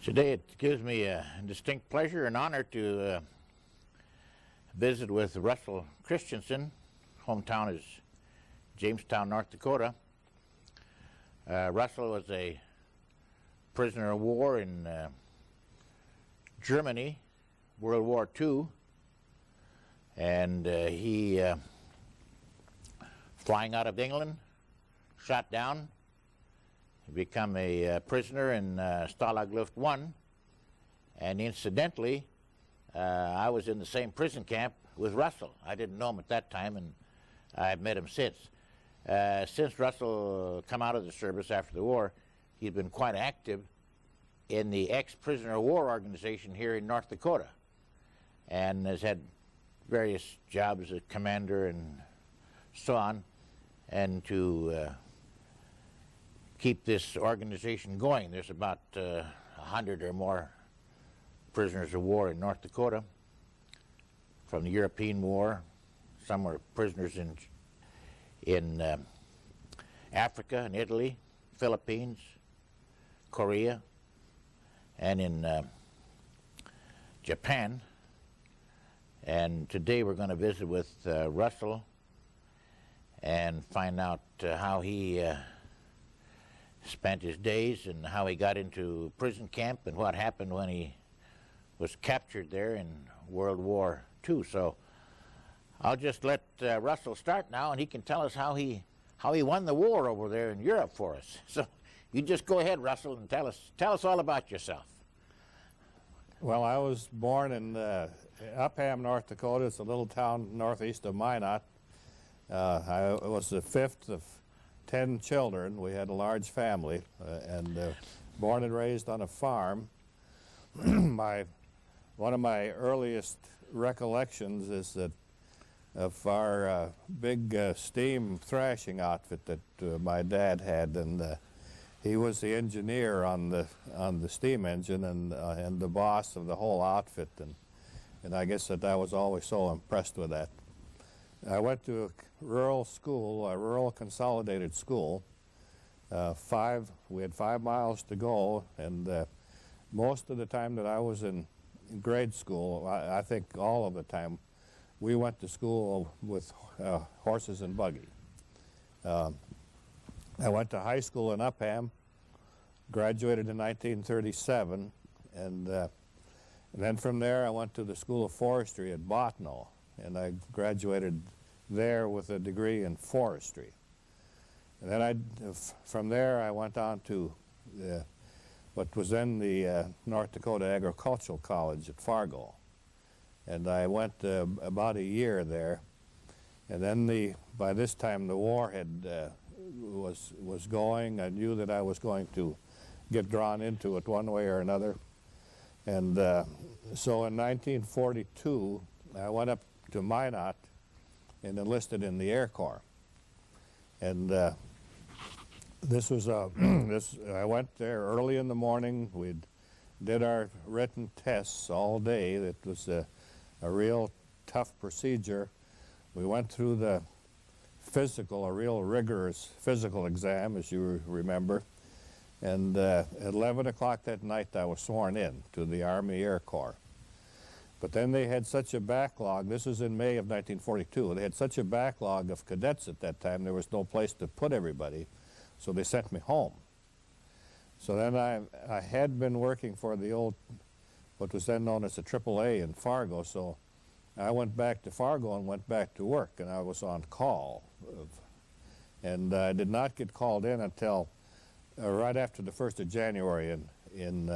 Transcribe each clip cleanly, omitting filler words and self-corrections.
Today it gives me a distinct pleasure and honor to visit with Russell Christianson. Hometown is Jamestown, North Dakota. Russell was a prisoner of war in Germany, World War II, and he, flying out of England, shot down. He became a prisoner in Stalag Luft 1, and incidentally, I was in the same prison camp with Russell. I didn't know him at that time, and I've met him since. Since Russell come out of the service after the war, he's been quite active in the ex-prisoner of war organization here in North Dakota, and has had various jobs as commander and so on, and to keep this organization going. There's about 100 or more prisoners of war in North Dakota from the European War. Some were prisoners in Africa and Italy, Philippines, Korea, and in Japan. And today we're going to visit with Russell and find out how he spent his days and how he got into prison camp and what happened when he was captured there in World War II. So I'll just let Russell start now, and he can tell us how he won the war over there in Europe for us. So you just go ahead, Russell, and tell us all about yourself. Well, I was born in Upham, North Dakota. It's a little town northeast of Minot. I was the fifth of 10 children. We had a large family, and born and raised on a farm. One of my earliest recollections is that of our big steam thrashing outfit that my dad had, and he was the engineer on the steam engine and the boss of the whole outfit, and I guess that I was always so impressed with that. I went to a rural school, a rural consolidated school. We had 5 miles to go, and most of the time that I was in grade school, I think all of the time, we went to school with horses and buggy. I went to high school in Upham, graduated in 1937, and then from there I went to the School of Forestry at Botno, and I graduated there with a degree in forestry. And then from there I went on to what was then the North Dakota Agricultural College at Fargo. And I went about a year there, and then by this time the war was going. I knew that I was going to get drawn into it one way or another. And so in 1942 I went up to Minot and enlisted in the Air Corps. And this was I went there early in the morning. We did our written tests all day. It was a real tough procedure. We went through the a real rigorous physical exam, as you remember. And at 11 o'clock that night I was sworn in to the Army Air Corps. But then they had such a backlog. This was in May of 1942. They had such a backlog of cadets at that time, there was no place to put everybody, so they sent me home. So then I had been working for the old, what was then known as the AAA in Fargo, so I went back to Fargo and went back to work, and I was on call. And I did not get called in until right after the 1st of January in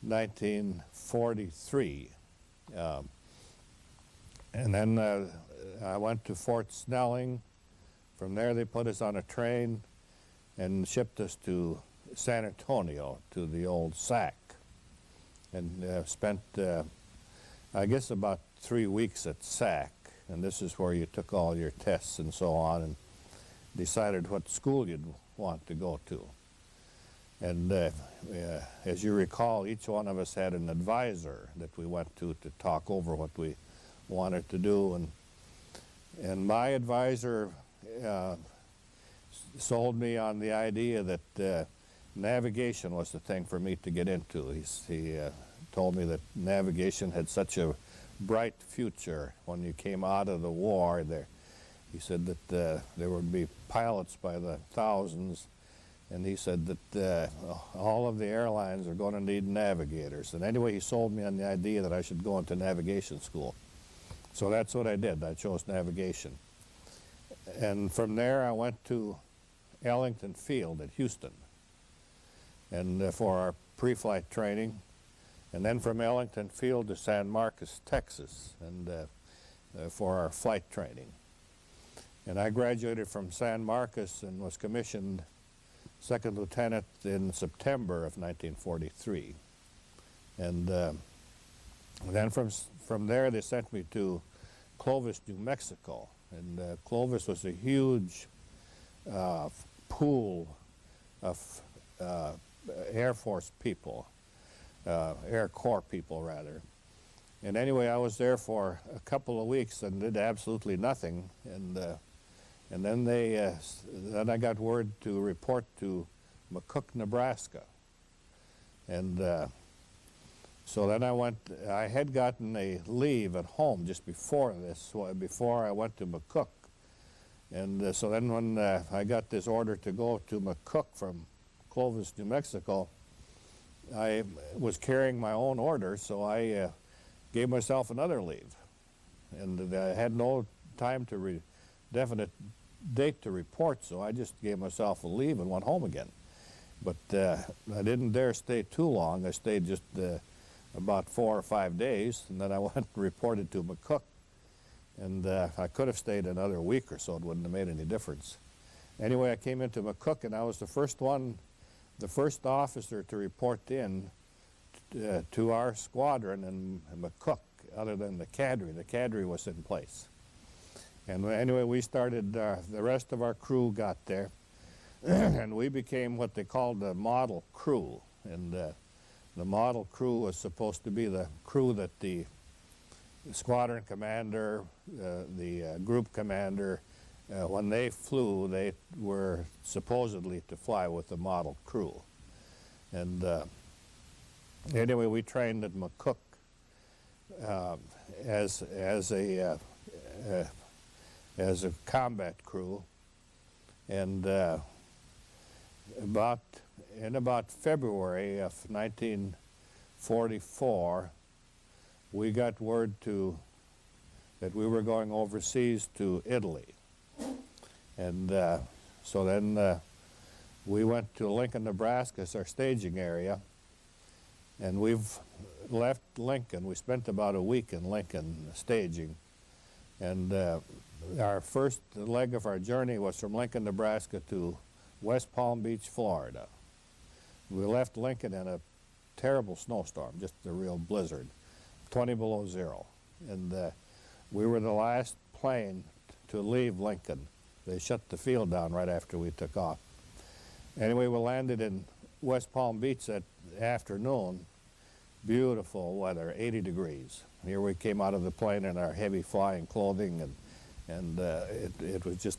1943. And then I went to Fort Snelling. From there they put us on a train and shipped us to San Antonio, to the old SAC, and spent I guess about 3 weeks at SAC, and this is where you took all your tests and so on and decided what school you'd want to go to. And as you recall, each one of us had an advisor that we went to talk over what we wanted to do. And my advisor sold me on the idea that navigation was the thing for me to get into. He told me that navigation had such a bright future when you came out of the war. He said that there would be pilots by the thousands, and he said that all of the airlines are going to need navigators. And anyway, he sold me on the idea that I should go into navigation school. So that's what I did. I chose navigation. And from there, I went to Ellington Field at Houston and for our pre-flight training. And then from Ellington Field to San Marcos, Texas, and for our flight training. And I graduated from San Marcos and was commissioned second lieutenant in September of 1943. And then from there they sent me to Clovis, New Mexico. And Clovis was a huge pool of Air Force people, Air Corps people rather. And anyway, I was there for a couple of weeks and did absolutely nothing. And then then I got word to report to McCook, Nebraska. And so then I had gotten a leave at home just before this, before I went to McCook. And so then when I got this order to go to McCook from Clovis, New Mexico, I was carrying my own order, so I gave myself another leave. And I had no time to definite date to report, so I just gave myself a leave and went home again. But I didn't dare stay too long. I stayed just about 4 or 5 days, and then I went and reported to McCook. And I could have stayed another week or so. It wouldn't have made any difference. Anyway, I came into McCook, and I was the first officer to report in to our squadron in McCook, other than the cadre. The cadre was in place. And anyway, we started, the rest of our crew got there, and we became what they called the model crew. And the model crew was supposed to be the crew that the squadron commander, the group commander, when they flew, they were supposedly to fly with the model crew. And anyway, we trained at McCook as a combat crew, and in about February of 1944, we got word that we were going overseas to Italy. And so then we went to Lincoln, Nebraska as our staging area, and we've left Lincoln. We spent about a week in Lincoln staging, and our first leg of our journey was from Lincoln, Nebraska to West Palm Beach, Florida. We left Lincoln in a terrible snowstorm, just a real blizzard, 20 below zero. And we were the last plane to leave Lincoln. They shut the field down right after we took off. Anyway, we landed in West Palm Beach that afternoon. Beautiful weather, 80 degrees. Here we came out of the plane in our heavy flying clothing, and it was just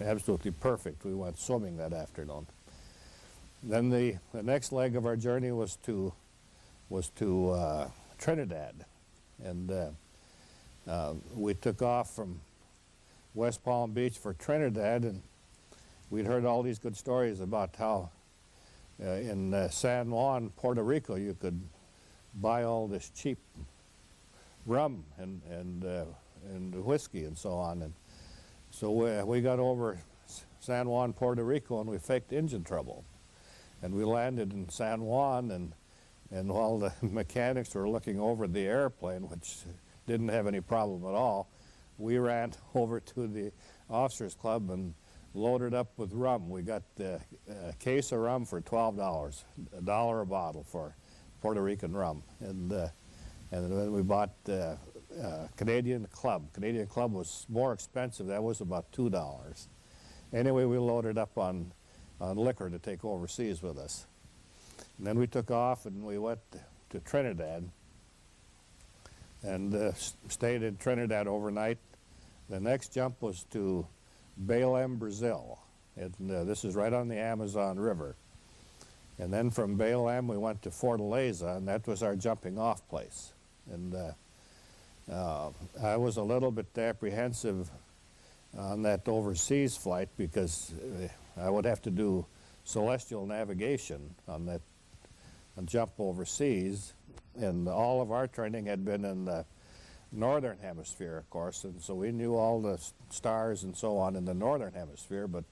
absolutely perfect. We went swimming that afternoon. Then the next leg of our journey was to Trinidad, and we took off from West Palm Beach for Trinidad, and we'd heard all these good stories about how in San Juan, Puerto Rico, you could buy all this cheap rum and whiskey and so on. And so we got over San Juan, Puerto Rico, and we faked engine trouble. And we landed in San Juan, and while the mechanics were looking over the airplane, which didn't have any problem at all, we ran over to the officers' club and loaded up with rum. We got a case of rum for $12, $1 a bottle for Puerto Rican rum. And then we bought Canadian Club. Canadian Club was more expensive. That was about $2. Anyway, we loaded up on liquor to take overseas with us. And then we took off and we went to Trinidad and stayed in Trinidad overnight. The next jump was to Belém, Brazil. And this is right on the Amazon River. And then from Balaam we went to Fortaleza, and that was our jumping off place. And I was a little bit apprehensive on that overseas flight because I would have to do celestial navigation on that jump overseas, and all of our training had been in the northern hemisphere, of course, and so we knew all the stars and so on in the northern hemisphere, but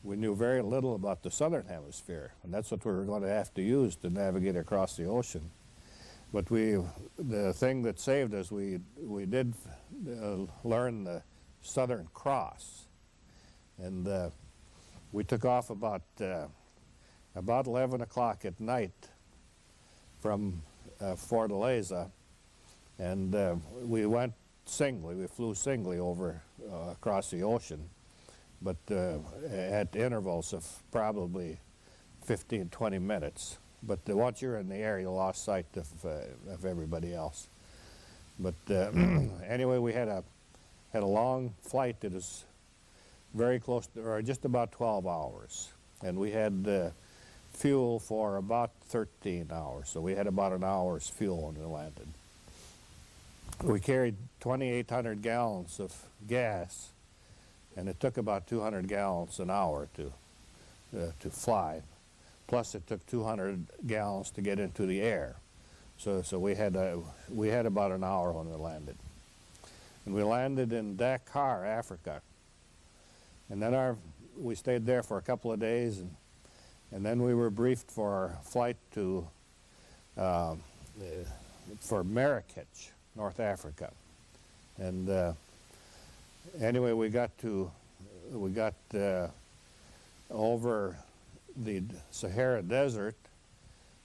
we knew very little about the southern hemisphere, and that's what we were going to have to use to navigate across the ocean. But the thing that saved us, we did learn the Southern Cross, and we took off about 11 o'clock at night from Fortaleza, and we went singly. We flew singly over across the ocean, but at intervals of probably 15, 20 minutes. But once you're in the air, you lost sight of everybody else. But anyway, we had a long flight that was very close to, or just about 12 hours. And we had fuel for about 13 hours. So we had about an hour's fuel when we landed. We carried 2,800 gallons of gas, and it took about 200 gallons an hour to fly. Plus it took 200 gallons to get into the air. So we had about an hour when we landed. And we landed in Dakar, Africa. And then we stayed there for a couple of days, and then we were briefed for our flight for Marrakech, North Africa. And anyway, we got over the Sahara Desert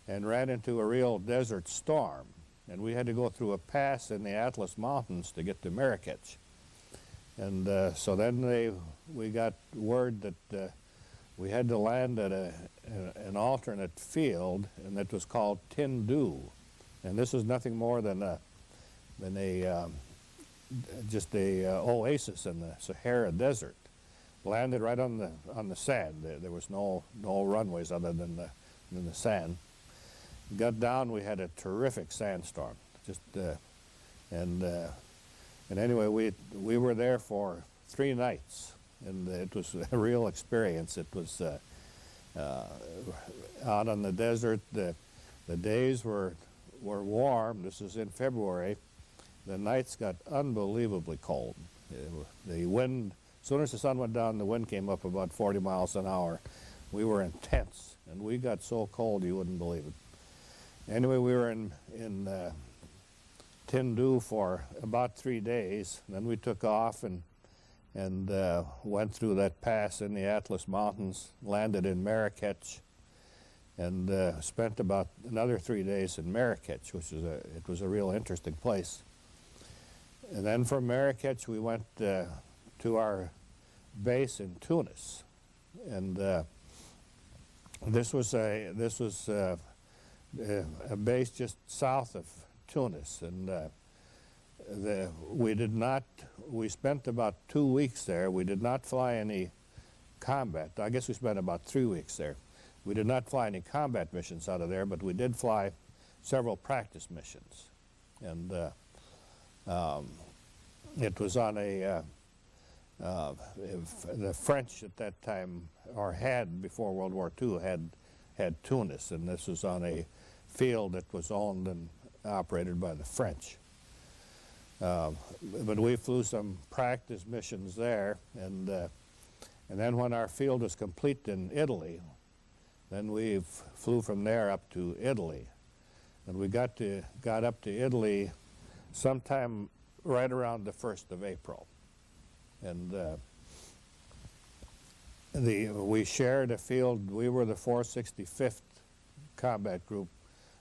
and ran into a real desert storm, and we had to go through a pass in the Atlas Mountains to get to Marrakech. And so then we got word that we had to land at an alternate field, and that was called Tindu, and this was nothing more than just a oasis in the Sahara Desert. Landed right on the sand. There was no runways other than the sand. Got down. We had a terrific sandstorm. And anyway, we were there for 3 nights, and it was a real experience. It was out on the desert. The days were warm. This was in February. The nights got unbelievably cold. The wind. As soon as the sun went down, the wind came up about 40 miles an hour. We were in tents, and we got so cold you wouldn't believe it. Anyway, we were in Tindu for about 3 days. Then we took off and went through that pass in the Atlas Mountains, landed in Marrakech, and spent about another 3 days in Marrakech, which was a real interesting place. And then from Marrakech, we went to our base in Tunis, and this was a base just south of Tunis, and we spent about 2 weeks there. We did not fly any combat. I guess we spent about 3 weeks there. We did not fly any combat missions out of there, but we did fly several practice missions, and it was on the French at that time, or had before World War II, had Tunis, and this was on a field that was owned and operated by the French. But we flew some practice missions there, and then when our field was complete in Italy, then we flew from there up to Italy, and we got up to Italy sometime right around the 1st of April. And we shared a field. We were the 465th Combat Group.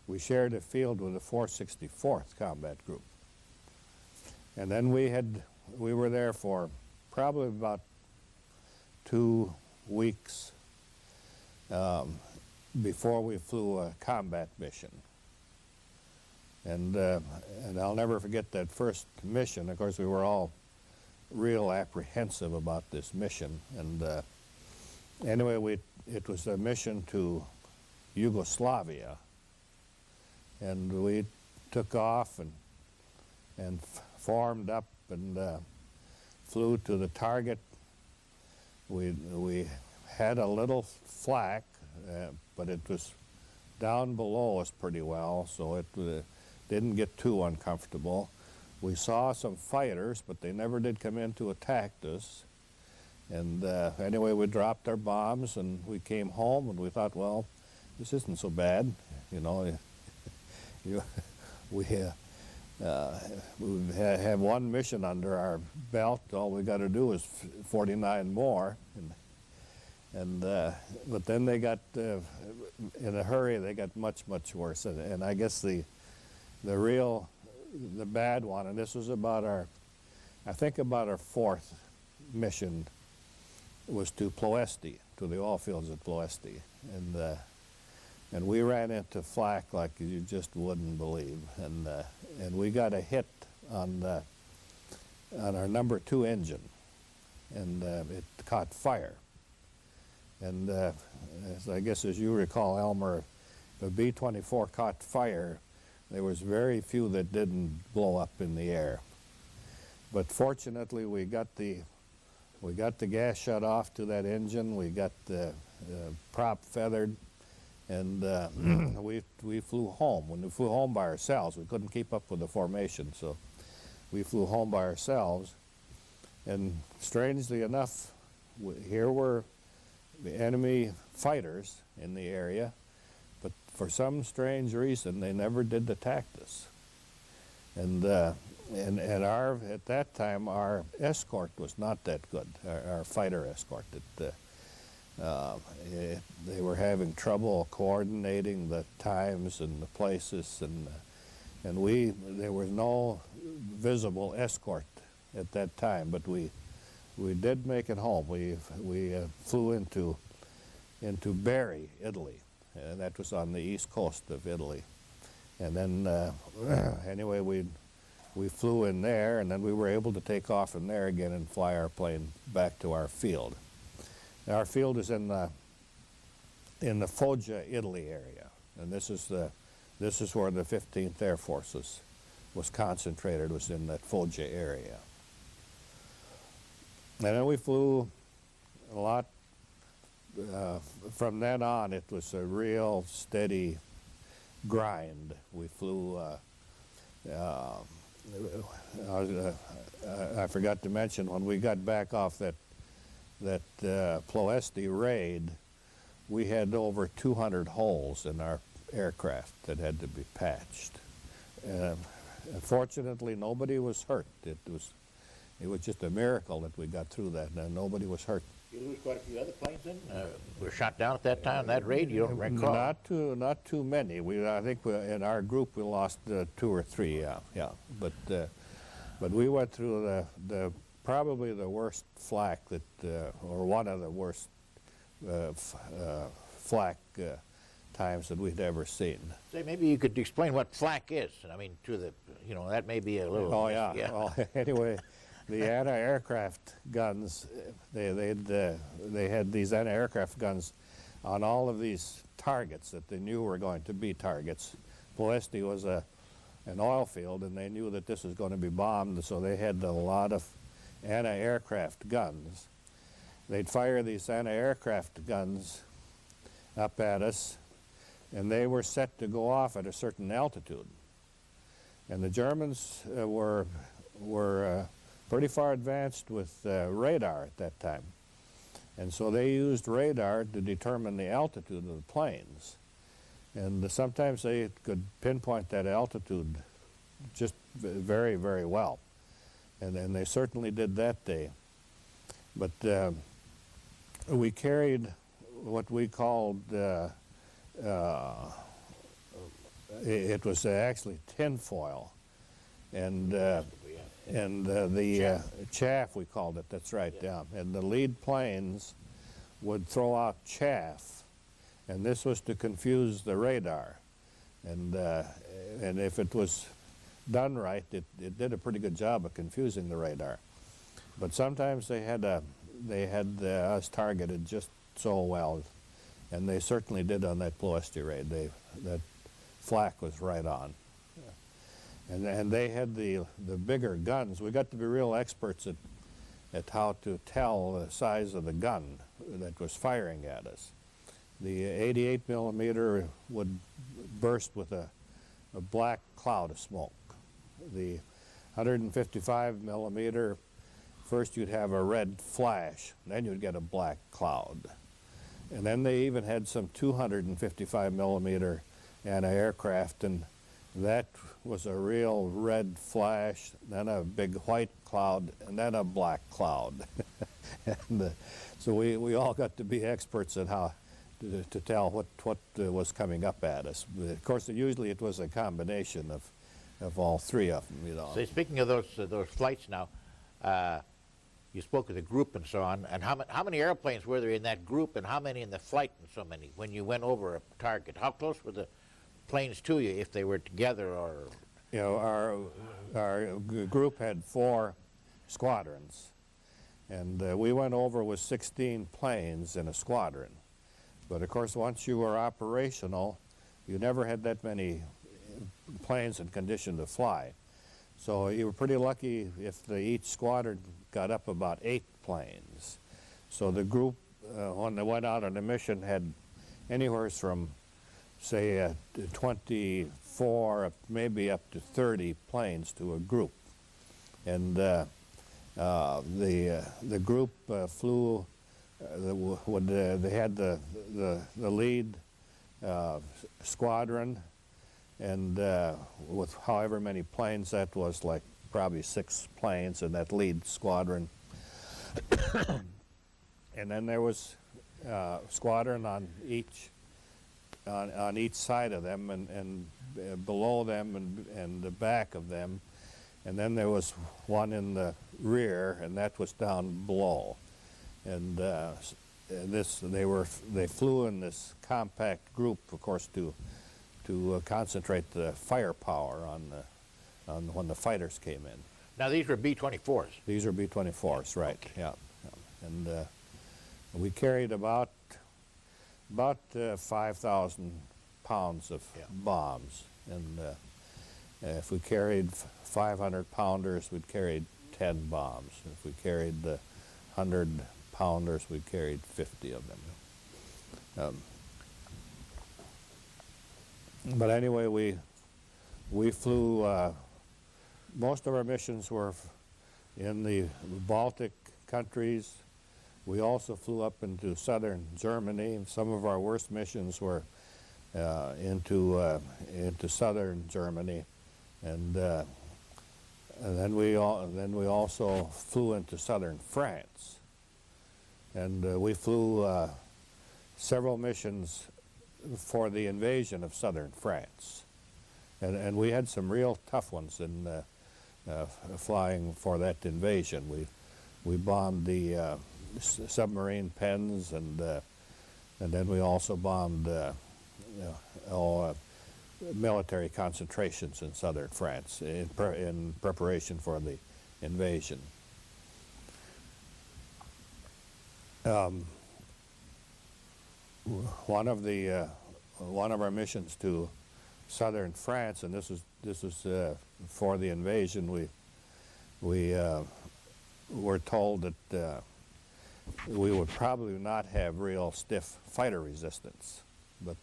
We shared a field with the 464th Combat Group. And then we were there for probably about 2 weeks before we flew a combat mission. And I'll never forget that first mission. Of course, we were all real apprehensive about this mission, and anyway, it was a mission to Yugoslavia. And we took off and formed up and flew to the target. We had a little flak, but it was down below us pretty well, so it didn't get too uncomfortable. We saw some fighters, but they never did come in to attack us. And anyway, we dropped our bombs and we came home and we thought, well, this isn't so bad, you know. We have one mission under our belt. All we got to do is 49 more. But then they got, in a hurry, they got much, much worse. And I guess the bad one, and this was about I think about our fourth mission, was to Ploesti, to the oil fields at Ploesti. And we ran into flak like you just wouldn't believe. And we got a hit on our number 2 engine, and it caught fire. And I guess as you recall, Elmer, the B-24 caught fire. There was very few that didn't blow up in the air. But fortunately, we got the gas shut off to that engine. We got the prop feathered, and we flew home. When we flew home by ourselves, we couldn't keep up with the formation, so we flew home by ourselves. And strangely enough, here were the enemy fighters in the area, but for some strange reason, they never did attack us. And at that time, our escort was not that good, our fighter escort. They were having trouble coordinating the times and the places, and there was no visible escort at that time, but we did make it home. We flew into Bari, Italy, and that was on the east coast of Italy. And then anyway, we flew in there, and then we were able to take off from there again and fly our plane back to our field. Now, our field is in the Foggia, Italy area, and this is where the 15th Air Force was concentrated, was in that Foggia area. And then we flew a lot. From then on, it was a real steady grind. We flew, I forgot to mention, when we got back off that Ploesti raid, we had over 200 holes in our aircraft that had to be patched. Fortunately, nobody was hurt. It was just a miracle that we got through that, and nobody was hurt. You lose quite a few other planes then? Were shot down at that time, that raid? You don't recall? Not too many. I think in our group we lost 2 or 3. Yeah. But we went through probably the worst flak or one of the worst flak times that we'd ever seen. Say, maybe you could explain what flak is. I mean, that may be a little. Oh yeah. Well, anyway. The anti-aircraft guns, they had these anti-aircraft guns on all of these targets that they knew were going to be targets. Ploesti was an oil field, and they knew that this was going to be bombed, so they had a lot of anti-aircraft guns. They'd fire these anti-aircraft guns up at us, and they were set to go off at a certain altitude. And the Germans were pretty far advanced with radar at that time. And so they used radar to determine the altitude of the planes. And sometimes they could pinpoint that altitude just very, very well. And they certainly did that day. But we carried what we called, it was actually tinfoil. And the chaff, we called it, that's right, yeah. And the lead planes would throw out chaff, and this was to confuse the radar. And if it was done right, it did a pretty good job of confusing the radar. But sometimes they had us targeted just so well And they certainly did on that Ploesti raid. That flak was right on. And they had the bigger guns. We got to be real experts at how to tell the size of the gun that was firing at us. The 88 millimeter would burst with a black cloud of smoke. The 155 millimeter, first you'd have a red flash, then you'd get a black cloud. And then they even had some 255 millimeter anti-aircraft, and that was a real red flash, then a big white cloud, and then a black cloud. And so we all got to be experts at how to tell what was coming up at us. Of course, usually it was a combination of all three of them, you know. So speaking of those flights now, you spoke of the group and so on, and how many airplanes were there in that group, and how many in the flight, and so many when you went over a target? How close were the planes to you if they were together, or? You know, our group had 4 squadrons, and we went over with 16 planes in a squadron. But of course, once you were operational, you never had that many planes in condition to fly. So you were pretty lucky if each squadron got up about 8 planes. So the group, when they went out on a mission, had anywhere from, say, 24, maybe up to 30 planes to a group. And the group flew. They had the lead squadron, and with however many planes that was, like probably 6 planes in that lead squadron. And then there was squadron on each side of them, and below them, and the back of them, and then there was one in the rear, and that was down below. And they flew in this compact group, of course, to concentrate the firepower on when the fighters came in. Now these were B-24s. These are B-24s, right? Okay. Yeah. And we carried about 5,000 pounds of bombs, and if we carried 500 pounders, we'd carried 10 bombs. If we carried the 100 pounders, we carried 50 of them. But anyway, we flew. Most of our missions were in the Baltic countries. We also flew up into southern Germany. Some of our worst missions were into southern Germany, and then we also flew into southern France. And we flew several missions for the invasion of southern France. And we had some real tough ones in flying for that invasion. We bombed the submarine pens, and then we also bombed military concentrations in southern France in preparation for the invasion. One of our missions to southern France, and this was for the invasion. We were told that we would probably not have real stiff fighter resistance, but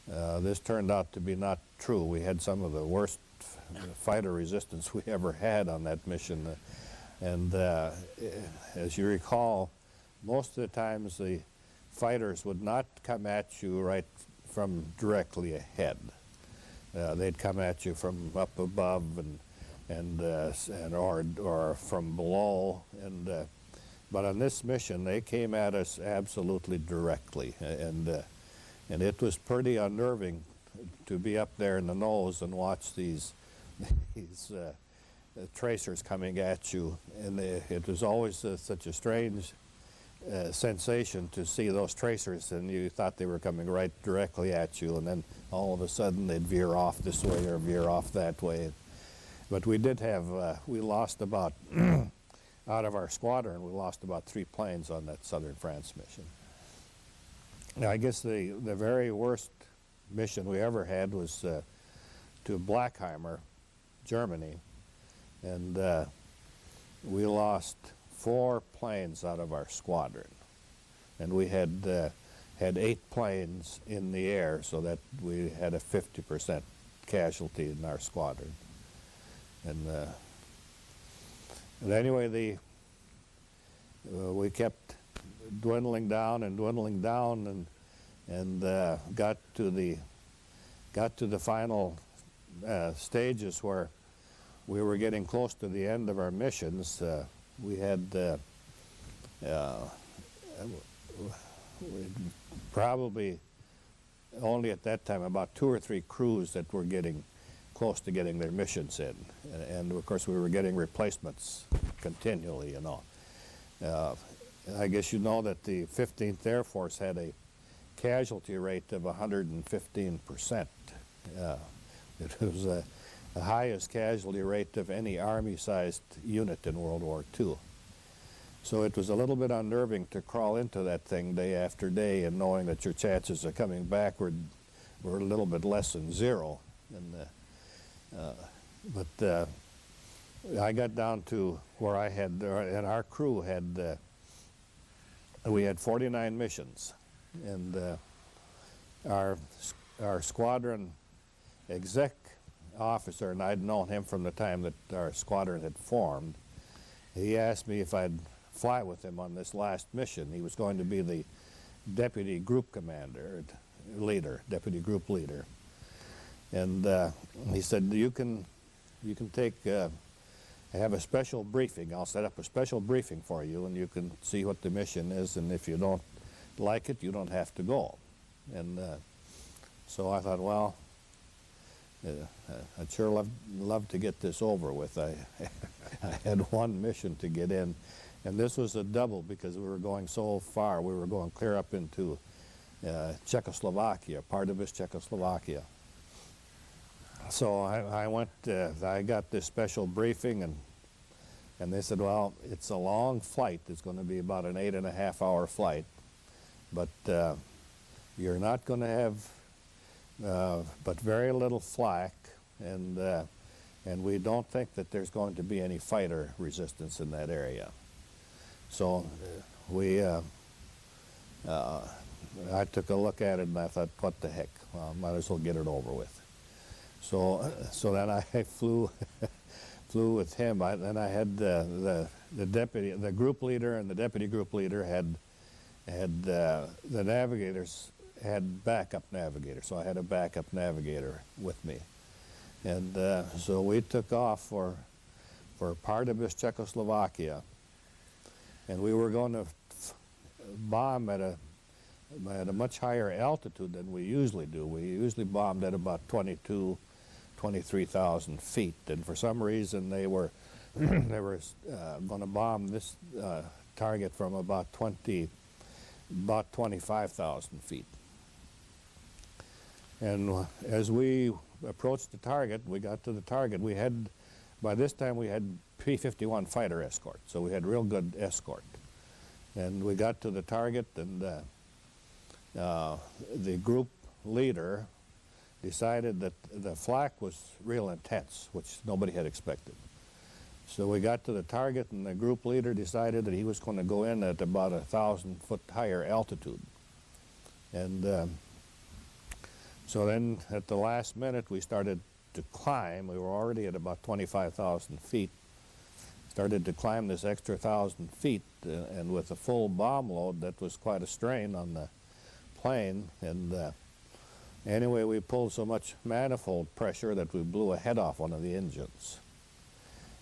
this turned out to be not true. We had some of the worst fighter resistance we ever had on that mission, and as you recall, most of the times the fighters would not come at you right from directly ahead. They'd come at you from up above or from below, but on this mission they came at us absolutely directly, and it was pretty unnerving to be up there in the nose and watch these tracers coming at you, and it was always such a strange sensation to see those tracers, and you thought they were coming right directly at you, and then all of a sudden they'd veer off this way or veer off that way. But we did have, we lost about, out of our squadron, we lost about 3 planes on that southern France mission. I guess the very worst mission we ever had was to Blackheimer, Germany, and we lost 4 planes out of our squadron, and we had 8 planes in the air, so that we had a 50% casualty in our squadron. And anyway, we kept dwindling down and got to the final stages where we were getting close to the end of our missions. We had probably only at that time about 2 or 3 crews that were getting close to getting their missions in, and of course we were getting replacements continually, you know. I guess you know that the 15th Air Force had a casualty rate of 115%. It was the highest casualty rate of any Army-sized unit in World War II. So it was a little bit unnerving to crawl into that thing day after day and knowing that your chances of coming back were a little bit less than 0. But I got down to where I had, and our crew had, we had 49 missions, and our squadron exec officer, and I'd known him from the time that our squadron had formed, he asked me if I'd fly with him on this last mission. He was going to be the deputy group commander, deputy group leader. And he said, you can have a special briefing. I'll set up a special briefing for you, and you can see what the mission is, and if you don't like it, you don't have to go. And so I thought, well, I'd sure love to get this over with. I had 1 mission to get in, and this was a double because we were going so far. We were going clear up into Czechoslovakia, part of Czechoslovakia. So I went, I got this special briefing, and they said, well, it's a long flight. It's going to be about an 8.5-hour flight, but you're not going to have but very little flak, and we don't think that there's going to be any fighter resistance in that area. So I took a look at it and I thought, what the heck? Well, might as well get it over with. So then I flew with him. Then I had the group leader and the deputy group leader had the navigators had backup navigators. So I had a backup navigator with me, and so we took off for part of Czechoslovakia, and we were going to bomb at a much higher altitude than we usually do. We usually bombed at about 23,000 feet, and for some reason they were going to bomb this target from about 25,000 feet. And as we approached the target, we got to the target. By this time we had P-51 fighter escort, so we had real good escort. And we got to the target, and the group leader decided that the flak was real intense, which nobody had expected. So we got to the target, and the group leader decided that he was going to go in at about 1,000-foot higher altitude. And so then at the last minute, we started to climb. We were already at about 25,000 feet. Started to climb this extra 1,000 feet, and with a full bomb load, that was quite a strain on the plane. And anyway, we pulled so much manifold pressure that we blew a head off one of the engines.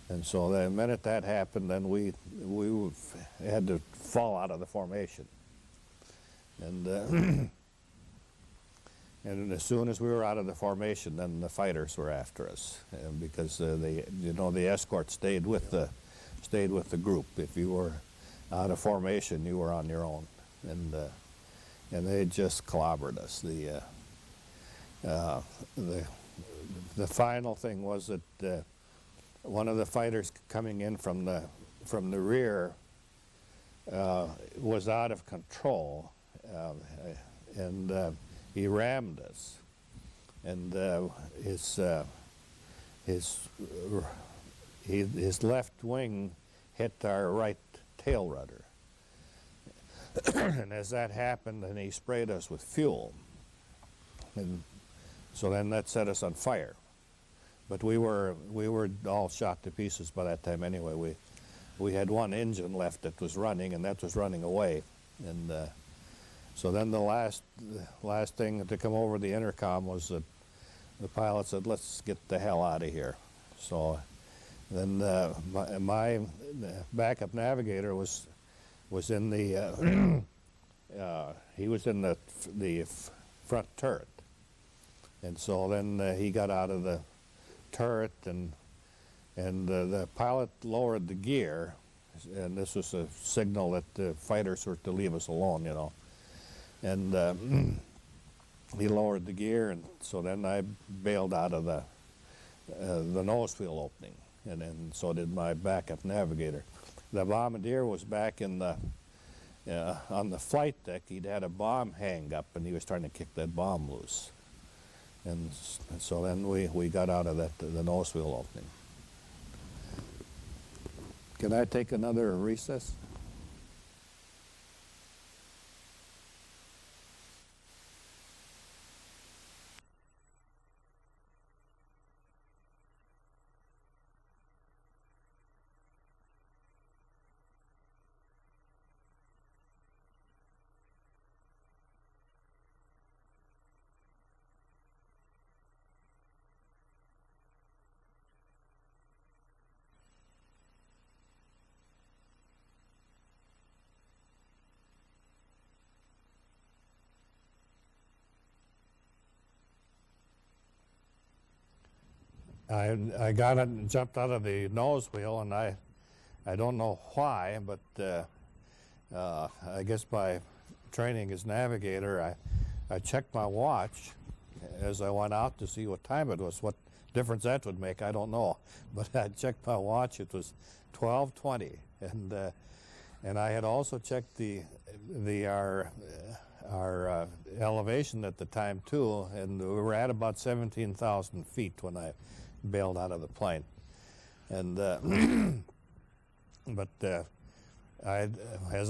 And so the minute that happened, then we had to fall out of the formation. And and as soon as we were out of the formation, then the fighters were after us, because the escort stayed with the group. If you were out of formation, you were on your own, and they just clobbered us. The final thing was that one of the fighters coming in from the rear was out of control, and he rammed us, and his left wing hit our right tail rudder. And as that happened, and he sprayed us with fuel, and so then that set us on fire. But we were all shot to pieces by that time anyway. We had one engine left that was running, and that was running away. And so then the last thing to come over the intercom was that the pilot said, "Let's get the hell out of here." So then my backup navigator was in the he was in the front turret, and so then he got out of the turret, and the pilot lowered the gear, and this was a signal that the fighters were to leave us alone, you know. And he lowered the gear, and so then I bailed out of the nose wheel opening, and then so did my backup navigator. The bombardier was back in the on the flight deck. He'd had a bomb hang up, and he was trying to kick that bomb loose. And so then we got out of the nose wheel opening. Can I take another recess? I got it and jumped out of the nose wheel, and I don't know why, but I guess by training as navigator, I checked my watch as I went out to see what time it was. What difference that would make, I don't know. But I checked my watch; it was 12:20, and I had also checked our elevation at the time too, and we were at about 17,000 feet when I bailed out of the plane. And as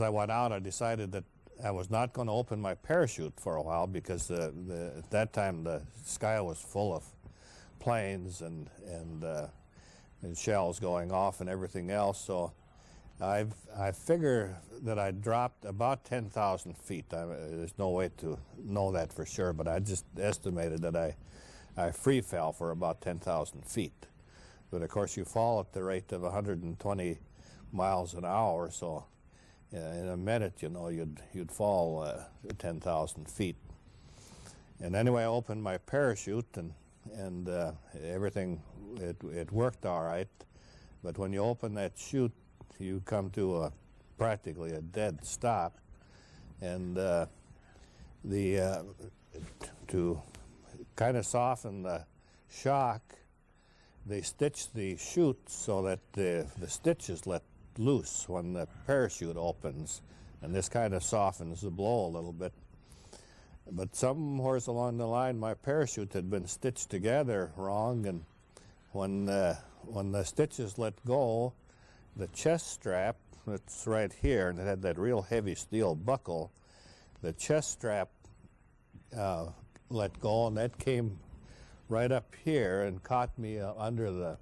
I went out, I decided that I was not going to open my parachute for a while, because at that time the sky was full of planes and shells going off and everything else. So I figure that I dropped about 10,000 feet. There's no way to know that for sure, but I just estimated that I free fell for about 10,000 feet. But of course you fall at the rate of 120 miles an hour, so in a minute, you know, you'd fall 10,000 feet. And anyway, I opened my parachute, and everything, it worked all right. But when you open that chute, you come to practically a dead stop, and to kind of soften the shock, they stitched the chute so that the stitches let loose when the parachute opens, and this kind of softens the blow a little bit. But somewhere along the line, my parachute had been stitched together wrong, and when the stitches let go, the chest strap that's right here, and it had that real heavy steel buckle, the chest strap let go, and that came right up here and caught me under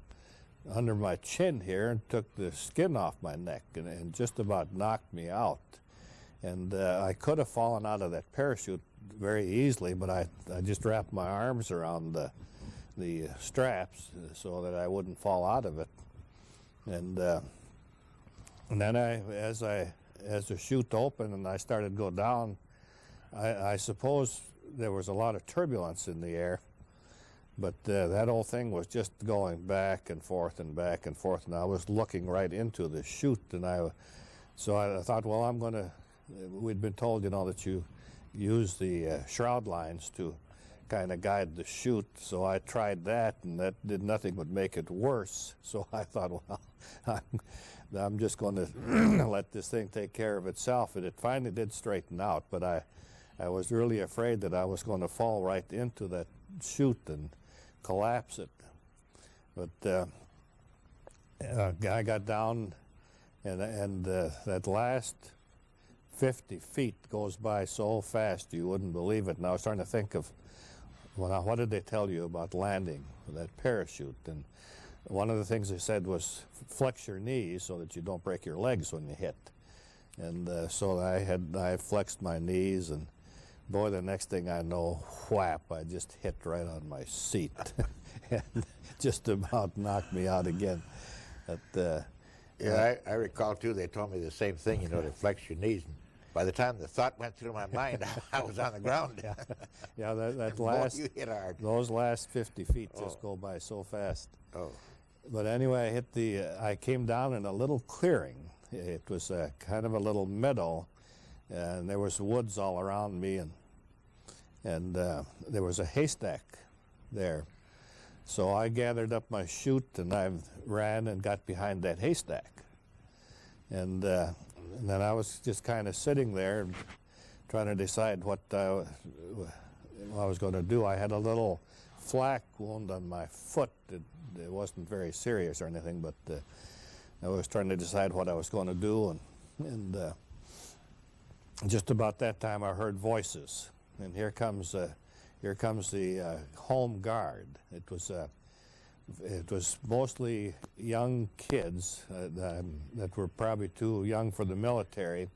my chin here, and took the skin off my neck, and just about knocked me out. And I could have fallen out of that parachute very easily, but I just wrapped my arms around the straps so that I wouldn't fall out of it. And then as the chute opened and I started to go down, I suppose there was a lot of turbulence in the air, but that whole thing was just going back and forth and back and forth, and I was looking right into the chute, and so I thought, well, we'd been told, you know, that you use the shroud lines to kind of guide the chute, so I tried that, and that did nothing but make it worse. So I thought, well, I'm just going to let this thing take care of itself. And it finally did straighten out, but I was really afraid that I was going to fall right into that chute and collapse it. But I got down, and that last 50 feet goes by so fast you wouldn't believe it. And I was trying to think of, well, what did they tell you about landing with that parachute? And one of the things they said was flex your knees so that you don't break your legs when you hit. And so I flexed my knees, and boy, the next thing I know, whap, I just hit right on my seat and just about knocked me out again. But, yeah, I recall too, they told me the same thing, you know, to flex your knees. And by the time the thought went through my mind, I was on the ground. Yeah, that Boy, last, you hit hard. those last 50 feet just go by so fast. Oh. But anyway, I came down in a little clearing. It was kind of a little meadow, and there was woods all around me, and there was a haystack there. So I gathered up my chute, and I ran and got behind that haystack. And then I was just kind of sitting there trying to decide what I was going to do. I had a little flak wound on my foot. It wasn't very serious or anything, but I was trying to decide what I was going to do, and just about that time I heard voices, and here comes the home guard. It was mostly young kids that were probably too young for the military,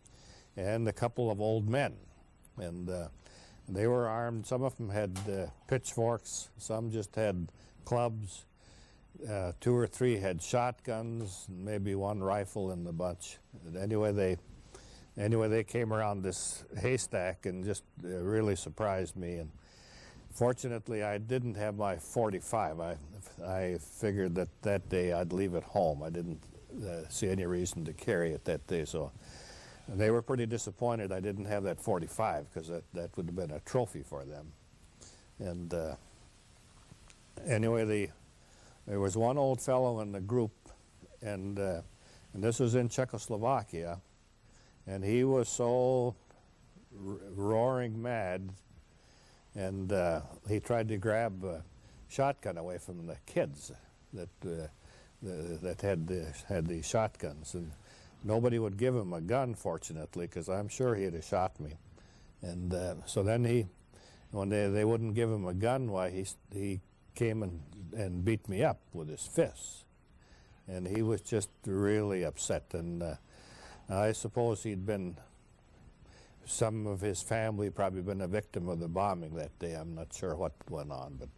and a couple of old men, and they were armed. Some of them had pitchforks, some just had clubs. 2 or 3 had shotguns, maybe 1 rifle in the bunch. And anyway, they came around this haystack and just really surprised me. And fortunately, I didn't have my .45. I figured that day I'd leave it home. I didn't see any reason to carry it that day. So they were pretty disappointed I didn't have that .45, because that would have been a trophy for them. And anyway, there was one old fellow in the group, and this was in Czechoslovakia, and he was so roaring mad, and he tried to grab a shotgun away from the kids that had the shotguns, and nobody would give him a gun, fortunately, because I'm sure he'd have shot me. And so then when they wouldn't give him a gun, why he came and beat me up with his fists, and he was just really upset. And I suppose some of his family probably been a victim of the bombing that day. I'm not sure what went on, but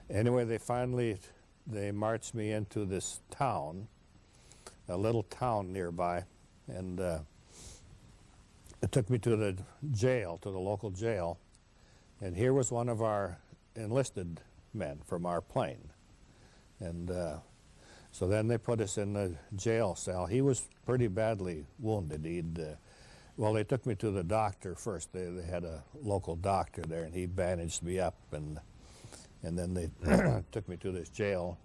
anyway, they marched me into this town, a little town nearby, and it took me to the jail, to the local jail, and here was one of our enlisted men from our plane. And so then they put us in the jail cell. He was pretty badly wounded. They took me to the doctor first. They had a local doctor there, and he bandaged me up, and then they took me to this jail.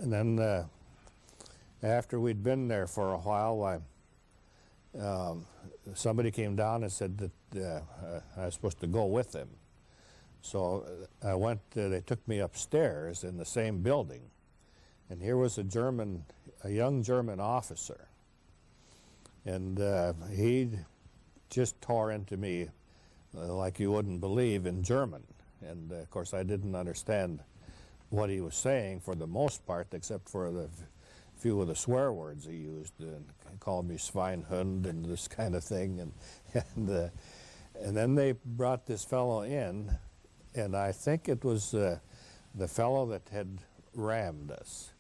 And then after we'd been there for a while, somebody came down and said that I was supposed to go with them. So I went, they took me upstairs in the same building, and here was a young German officer, and he just tore into me like you wouldn't believe in German. And of course I didn't understand what he was saying for the most part, except for the few of the swear words he used. And he called me Schweinhund and this kind of thing, and then they brought this fellow in. And I think it was the fellow that had rammed us,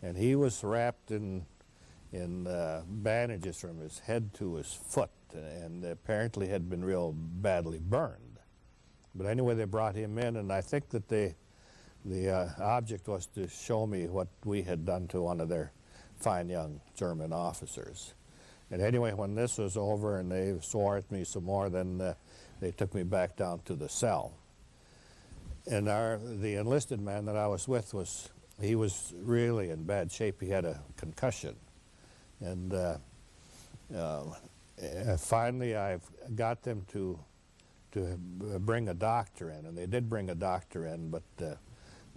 and he was wrapped in bandages from his head to his foot, and apparently had been real badly burned. But anyway, they brought him in, and I think that the object was to show me what we had done to one of their fine young German officers. And anyway, when this was over and they swore at me some more, then they took me back down to the cell. And the enlisted man that I was with was really in bad shape. He had a concussion, and finally I got them to bring a doctor in, and they did bring a doctor in, but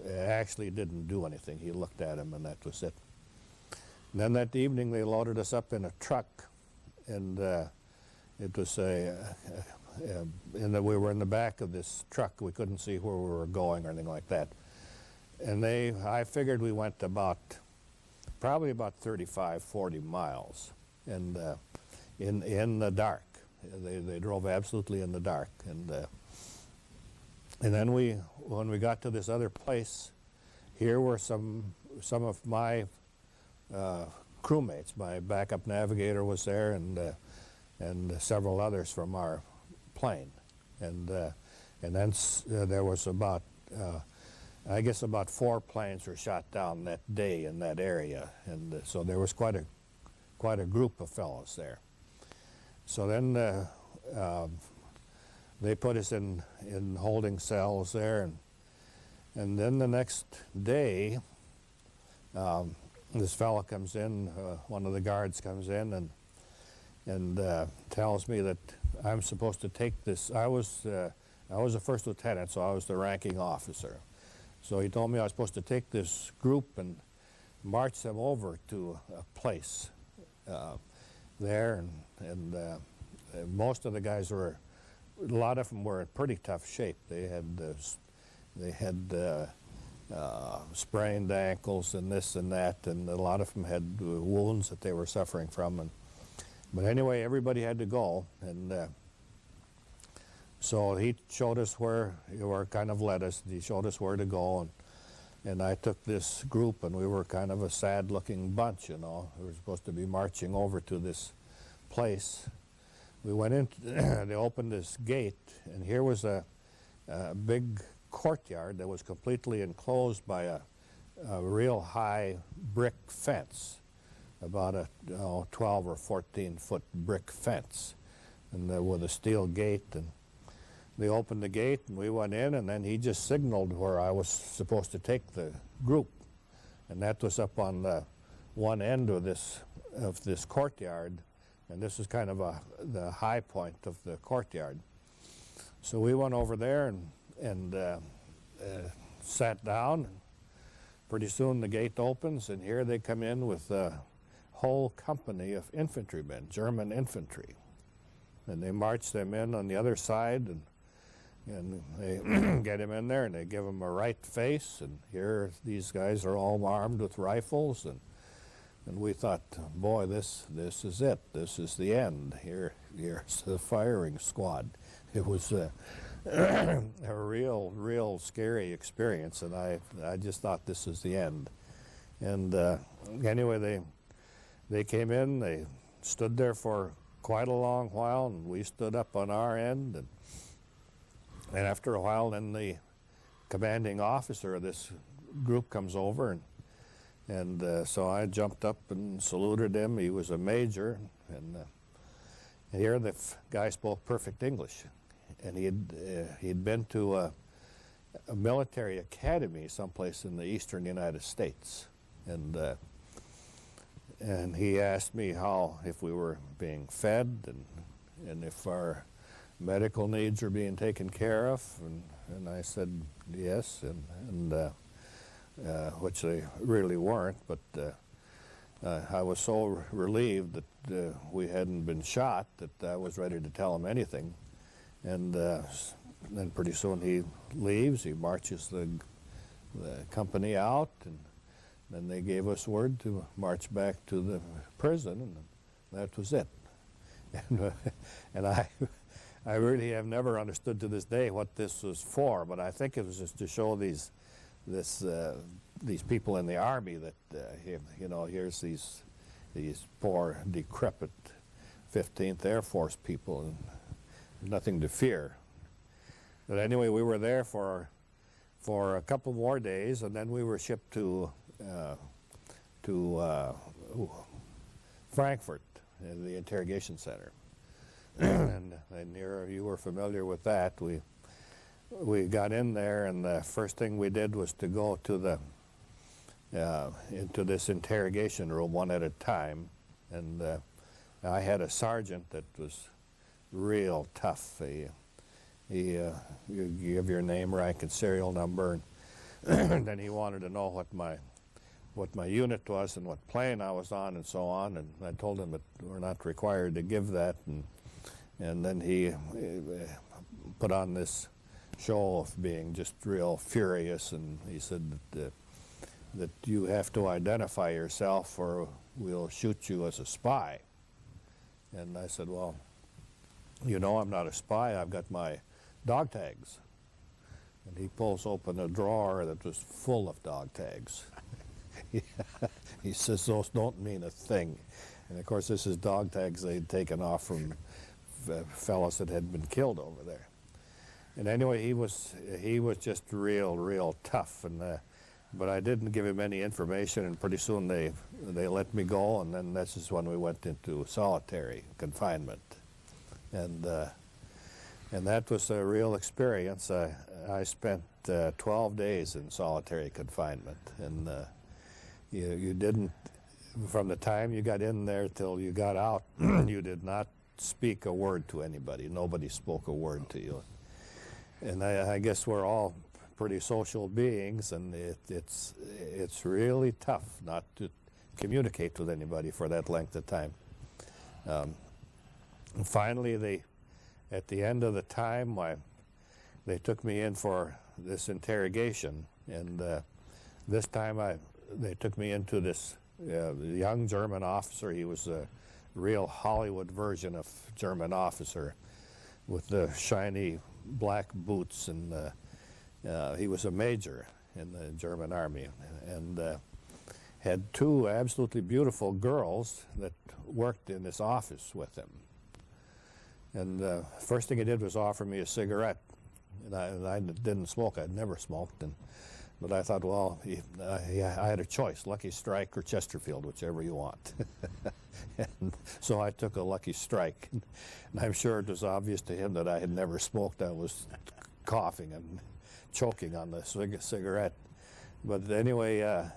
actually didn't do anything. He looked at him, and that was it. And then that evening they loaded us up in a truck, and it was we were in the back of this truck. We couldn't see where we were going or anything like that. And I figured we went probably about 35, 40 miles, and in the dark. They drove absolutely in the dark, and then when we got to this other place, here were some of my crewmates. My backup navigator was there, and several others from our plane, and then there was about I guess about 4 planes were shot down that day in that area, and so there was quite a group of fellows there. So then they put us in holding cells there, and then the next day this fellow comes in, one of the guards comes in and tells me that I'm supposed to take this. I was a first lieutenant, so I was the ranking officer. So he told me I was supposed to take this group and march them over to a place there, and most of the guys a lot of them were in pretty tough shape. They had sprained ankles and this and that, and a lot of them had wounds that they were suffering from. But anyway, everybody had to go, and so he showed us kind of led us. He showed us where to go, and I took this group, and we were kind of a sad-looking bunch, you know. We were supposed to be marching over to this place. We went in, they opened this gate, and here was a big courtyard that was completely enclosed by a real high brick fence, about a 12 or 14-foot brick fence, and with a steel gate. And they opened the gate, and we went in, and then he just signaled where I was supposed to take the group, and that was up on the one end of this courtyard, and this is kind of the high point of the courtyard. So we went over there and sat down. And pretty soon the gate opens, and here they come in with a whole company of infantrymen, German infantry, and they march them in on the other side, and they get him in there, and they give him a right face, and here these guys are all armed with rifles, and we thought, boy, this is it. This is the end. Here's the firing squad. It was a real scary experience, and I just thought this is the end. And anyway, they came in. They stood there for quite a long while, and we stood up on our end, and after a while, then the commanding officer of this group comes over, and so I jumped up and saluted him. He was a major, and here the guy spoke perfect English, and he'd been to a military academy someplace in the eastern United States, and he asked me if we were being fed, and if our medical needs are being taken care of, and I said yes, and which they really weren't, but I was so relieved that we hadn't been shot that I was ready to tell him anything. And then pretty soon he leaves. He marches the company out, and then they gave us word to march back to the prison, and that was it. And I really have never understood to this day what this was for, but I think it was just to show these people in the Army that here's these poor, decrepit 15th Air Force people, and nothing to fear. But anyway, we were there for a couple more days, and then we were shipped to Frankfurt, the interrogation center. and you were familiar with that. We got in there, and the first thing we did was to go to into this interrogation room one at a time, and I had a sergeant that was real tough. You give your name, rank, and serial number, and then he wanted to know what my unit was and what plane I was on and so on. And I told him that we're not required to give that. And then he put on this show of being just real furious, and he said that you have to identify yourself or we'll shoot you as a spy. And I said, well, you know I'm not a spy. I've got my dog tags. And he pulls open a drawer that was full of dog tags. He says, those don't mean a thing. And of course, this is dog tags they'd taken off from fellows that had been killed over there. And anyway, he was just real tough. And but I didn't give him any information, and pretty soon they let me go, and then this is when we went into solitary confinement. And that was a real experience. I spent 12 days in solitary confinement, and you didn't, from the time you got in there till you got out, you did not speak a word to anybody. Nobody spoke a word to you. And I guess we're all pretty social beings, and it's really tough not to communicate with anybody for that length of time. Finally, at the end of the time, they took me in for this interrogation, and this time they took me into this young German officer. He was a real Hollywood version of German officer with the shiny black boots, and he was a major in the German army, and had two absolutely beautiful girls that worked in his office with him. And first thing he did was offer me a cigarette, and I didn't smoke. I'd never smoked, but I thought, well, I had a choice: Lucky Strike or Chesterfield, whichever you want. And so I took a Lucky Strike, and I'm sure it was obvious to him that I had never smoked. I was coughing and choking on the cigarette. But anyway,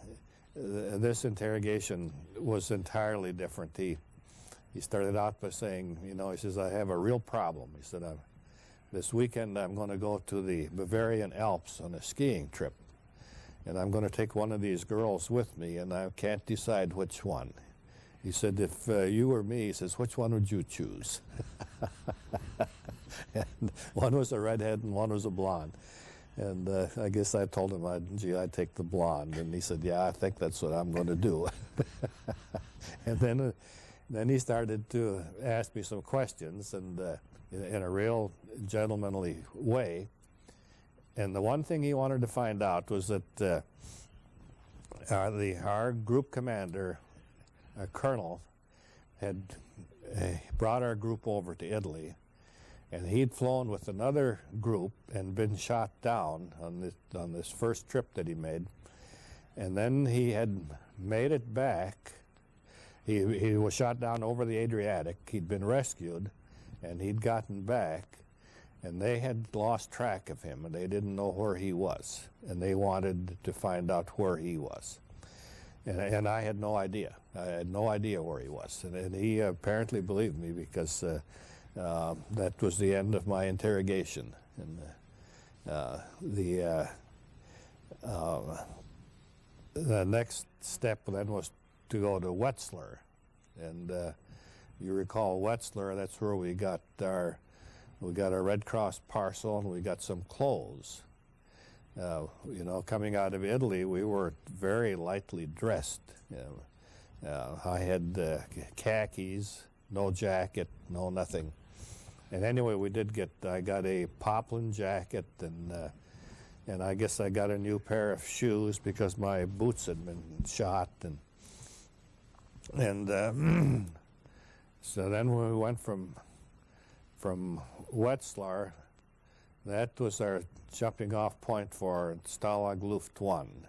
this interrogation was entirely different. He started out by saying, he says, I have a real problem. He said, this weekend I'm going to go to the Bavarian Alps on a skiing trip, and I'm going to take one of these girls with me, and I can't decide which one. He said, if you were me, he says, which one would you choose? And one was a redhead and one was a blonde. And I guess I told him, I'd take the blonde. And he said, yeah, I think that's what I'm going to do. And then he started to ask me some questions, and in a real gentlemanly way. And the one thing he wanted to find out was that our group commander, a colonel, had brought our group over to Italy, and he'd flown with another group and been shot down on this first trip that he made. And then he had made it back. He was shot down over the Adriatic. He'd been rescued, and he'd gotten back, and they had lost track of him, and they didn't know where he was, and they wanted to find out where he was. And I had no idea. I had no idea where he was. And he apparently believed me, because that was the end of my interrogation. And the next step then was to go to Wetzlar. And you recall Wetzlar, that's where we got our Red Cross parcel, and we got some clothes. Coming out of Italy, we were very lightly dressed. I had khakis, no jacket, no nothing. And anyway, I got a poplin jacket, and I guess I got a new pair of shoes because my boots had been shot. And so then we went from Wetzlar. That was our jumping off point for Stalag Luft 1.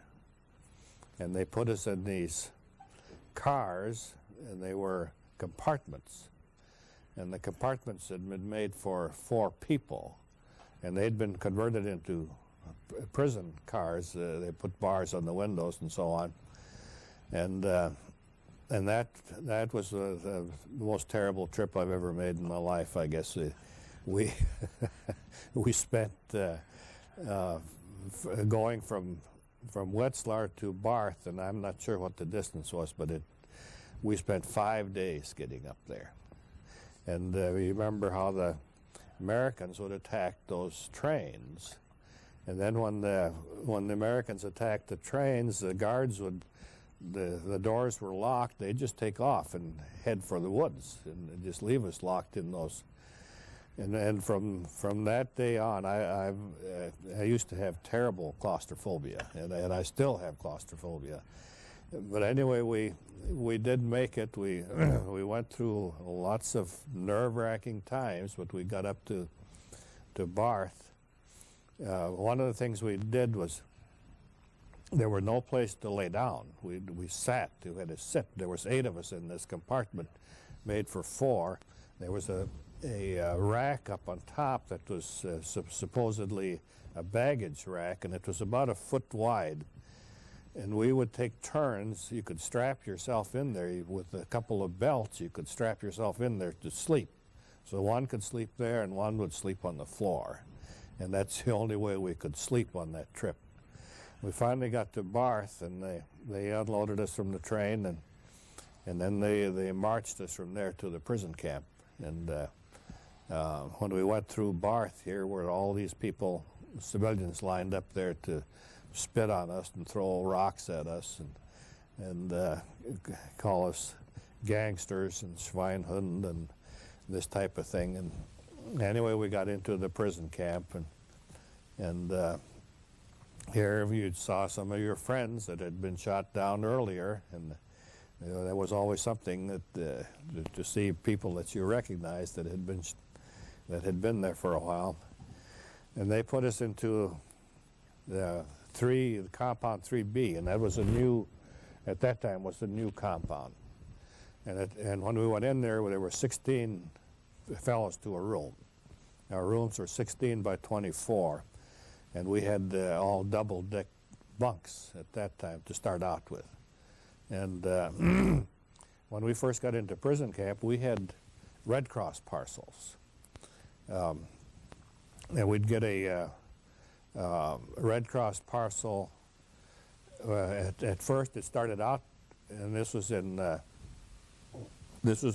And they put us in these cars, and they were compartments. And the compartments had been made for 4 people. And they'd been converted into prison cars. They put bars on the windows and so on. And and that was the most terrible trip I've ever made in my life, I guess. We we spent going from Wetzlar to Barth, and I'm not sure what the distance was, but we spent 5 days getting up there. And remember how the Americans would attack those trains. And then when the Americans attacked the trains, the guards would, the doors were locked, they'd just take off and head for the woods and just leave us locked in those. And from that day on, I used to have terrible claustrophobia, and I still have claustrophobia. But anyway, we did make it. We we went through lots of nerve-wracking times, but we got up to Barth. One of the things we did was there were no place to lay down. We sat. We had to sit. There was 8 of us in this compartment, made for 4. There was a rack up on top that was supposedly a baggage rack, and it was about a foot wide. And we would take turns. You could strap yourself in there with a couple of belts. You could strap yourself in there to sleep. So one could sleep there and one would sleep on the floor. And that's the only way we could sleep on that trip. We finally got to Barth, and they unloaded us from the train, and then they marched us from there to the prison camp. And when we went through Barth, here were all these people, civilians, lined up there to spit on us and throw rocks at us and call us gangsters and Schweinhund and this type of thing. And anyway, we got into the prison camp, and here you saw some of your friends that had been shot down earlier, and there was always something that to see people that you recognized that had been there for a while. And they put us into the compound 3B, and that was at that time was a new compound. And when we went in there were 16 fellows to a room. Our rooms were 16 by 24, and we had all double-deck bunks at that time to start out with. And when we first got into prison camp, we had Red Cross parcels. And we'd get a Red Cross parcel. At first, it started out, and this was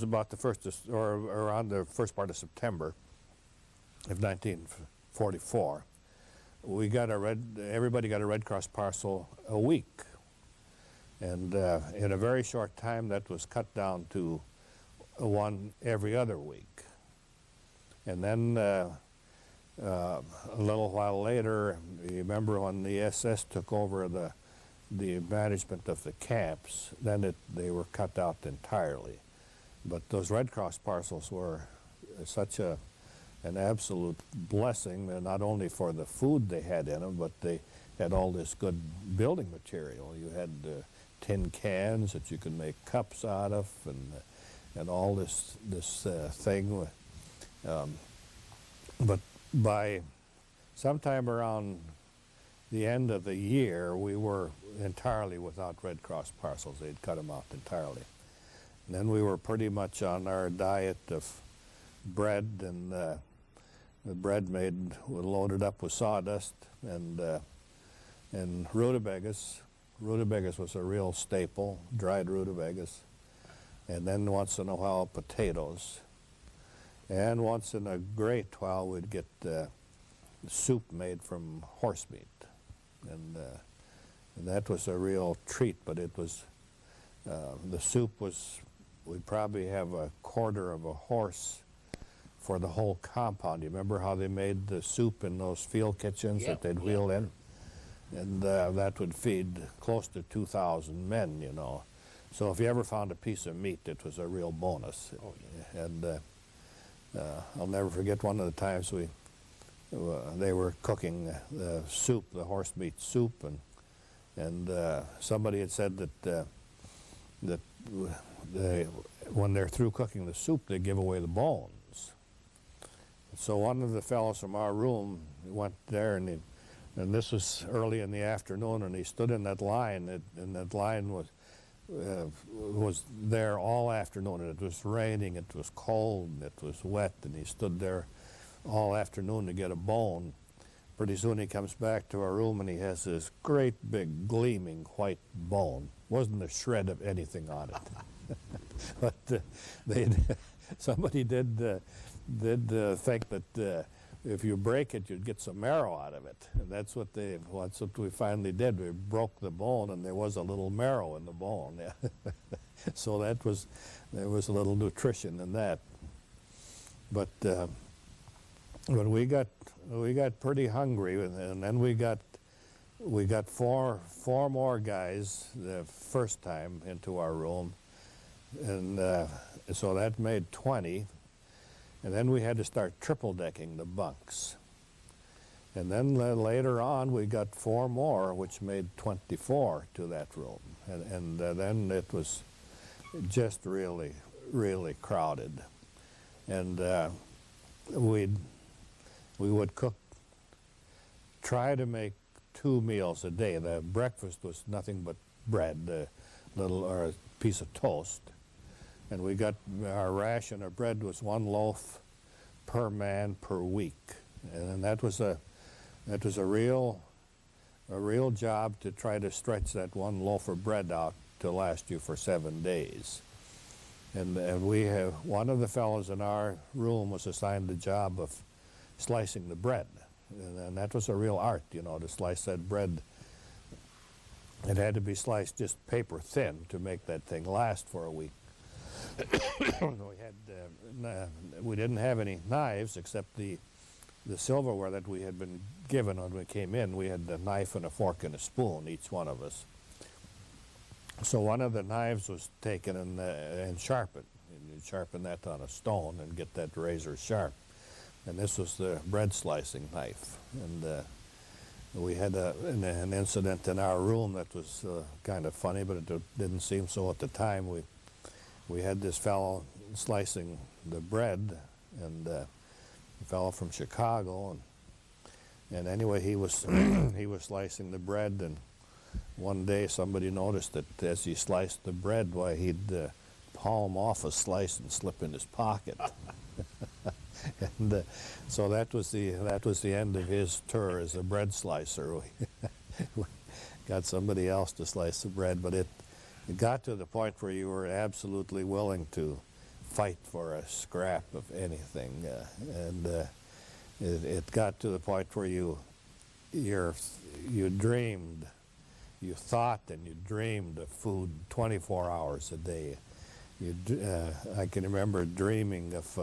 about the first, or around the first part of September of 1944. Everybody got a Red Cross parcel a week, and in a very short time, that was cut down to one every other week. And then a little while later, you remember when the SS took over the management of the camps, then they were cut out entirely. But those Red Cross parcels were such an absolute blessing, not only for the food they had in them, but they had all this good building material. You had tin cans that you could make cups out of, and all this thing. But by sometime around the end of the year, we were entirely without Red Cross parcels. They'd cut them out entirely. And then we were pretty much on our diet of bread, and the bread loaded up with sawdust and rutabagas. Rutabagas was a real staple, dried rutabagas. And then once in a while, potatoes. And once in a great while, we'd get soup made from horse meat. And that was a real treat, but it was, the soup was, we'd probably have a quarter of a horse for the whole compound. You remember how they made the soup in those field kitchens that they'd wheel in? And that would feed close to 2,000 men, you know. So if you ever found a piece of meat, it was a real bonus. Oh, yeah. And I'll never forget one of the times they were cooking the soup, the horse meat soup, and somebody had said that when they're through cooking the soup, they give away the bones. So one of the fellows from our room went there, and this was early in the afternoon, and he stood in that line, and that line was was there all afternoon, and it was raining, it was cold, and it was wet, and he stood there all afternoon to get a bone. Pretty soon he comes back to our room and he has this great big gleaming white bone. Wasn't a shred of anything on it. But somebody did think that if you break it, you'd get some marrow out of it. And that's what we finally did. We broke the bone, and there was a little marrow in the bone. Yeah. So there was a little nutrition in that. But when we got pretty hungry, and then we got four more guys the first time into our room, and so that made 20. And then we had to start triple decking the bunks. And then later on we got 4 more, which made 24 to that room. And then it was just really, really crowded. And we would try to make 2 meals a day. The breakfast was nothing but bread, or a piece of toast. And we got our ration of bread was 1 loaf per man per week, and that was a real job to try to stretch that 1 loaf of bread out to last you for 7 days. And we have one of the fellows in our room was assigned the job of slicing the bread, and that was a real art, you know, to slice that bread. It had to be sliced just paper thin to make that thing last for a week. We didn't have any knives except the silverware that we had been given when we came in. We had a knife and a fork and a spoon, each one of us. So one of the knives was taken and sharpened. And you'd sharpen that on a stone and get that razor sharp. And this was the bread slicing knife. And we had an incident in our room that was kind of funny, but it didn't seem so at the time. We had this fellow slicing the bread, and a fellow from Chicago, and anyway he was he was slicing the bread, and one day somebody noticed that as he sliced the bread, why he'd palm off a slice and slip in his pocket. And so that was the end of his tour as a bread slicer. We got somebody else to slice the bread, but it got to the point where you were absolutely willing to fight for a scrap of anything, and it got to the point where you dreamed, you thought and you dreamed of food 24 hours a day. I can remember dreaming of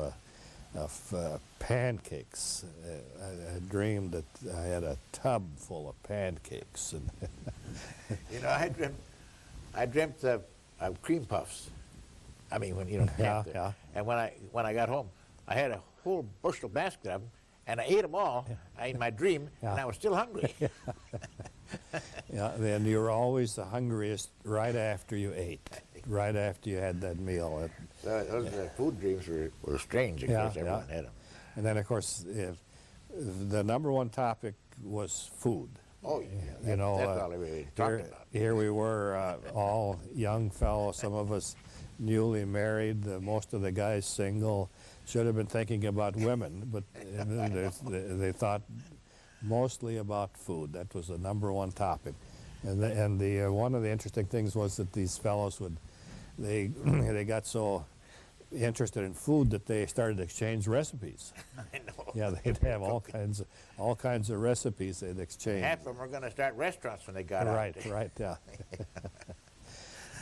pancakes. I dreamed that I had a tub full of pancakes. And you know, I dreamt of cream puffs. I mean, when camped there. Yeah. And when I got home, I had a whole bushel basket of them, and I ate them all in my dream, and I was still hungry. Yeah, then you were always the hungriest right after you ate, right after you had that meal. Those food dreams were strange because everyone had them. And then, of course, the number one topic was food. Oh, yeah. That's all I really talked about. Here we were, all young fellows, some of us newly married, most of the guys single, should have been thinking about women, but they thought mostly about food. That was the number one topic. And one of the interesting things was that these fellows they got so interested in food that they started to exchange recipes. I know. Yeah, they'd have all kinds of recipes they'd exchange. Half of them were going to start restaurants when they got out. Right, yeah.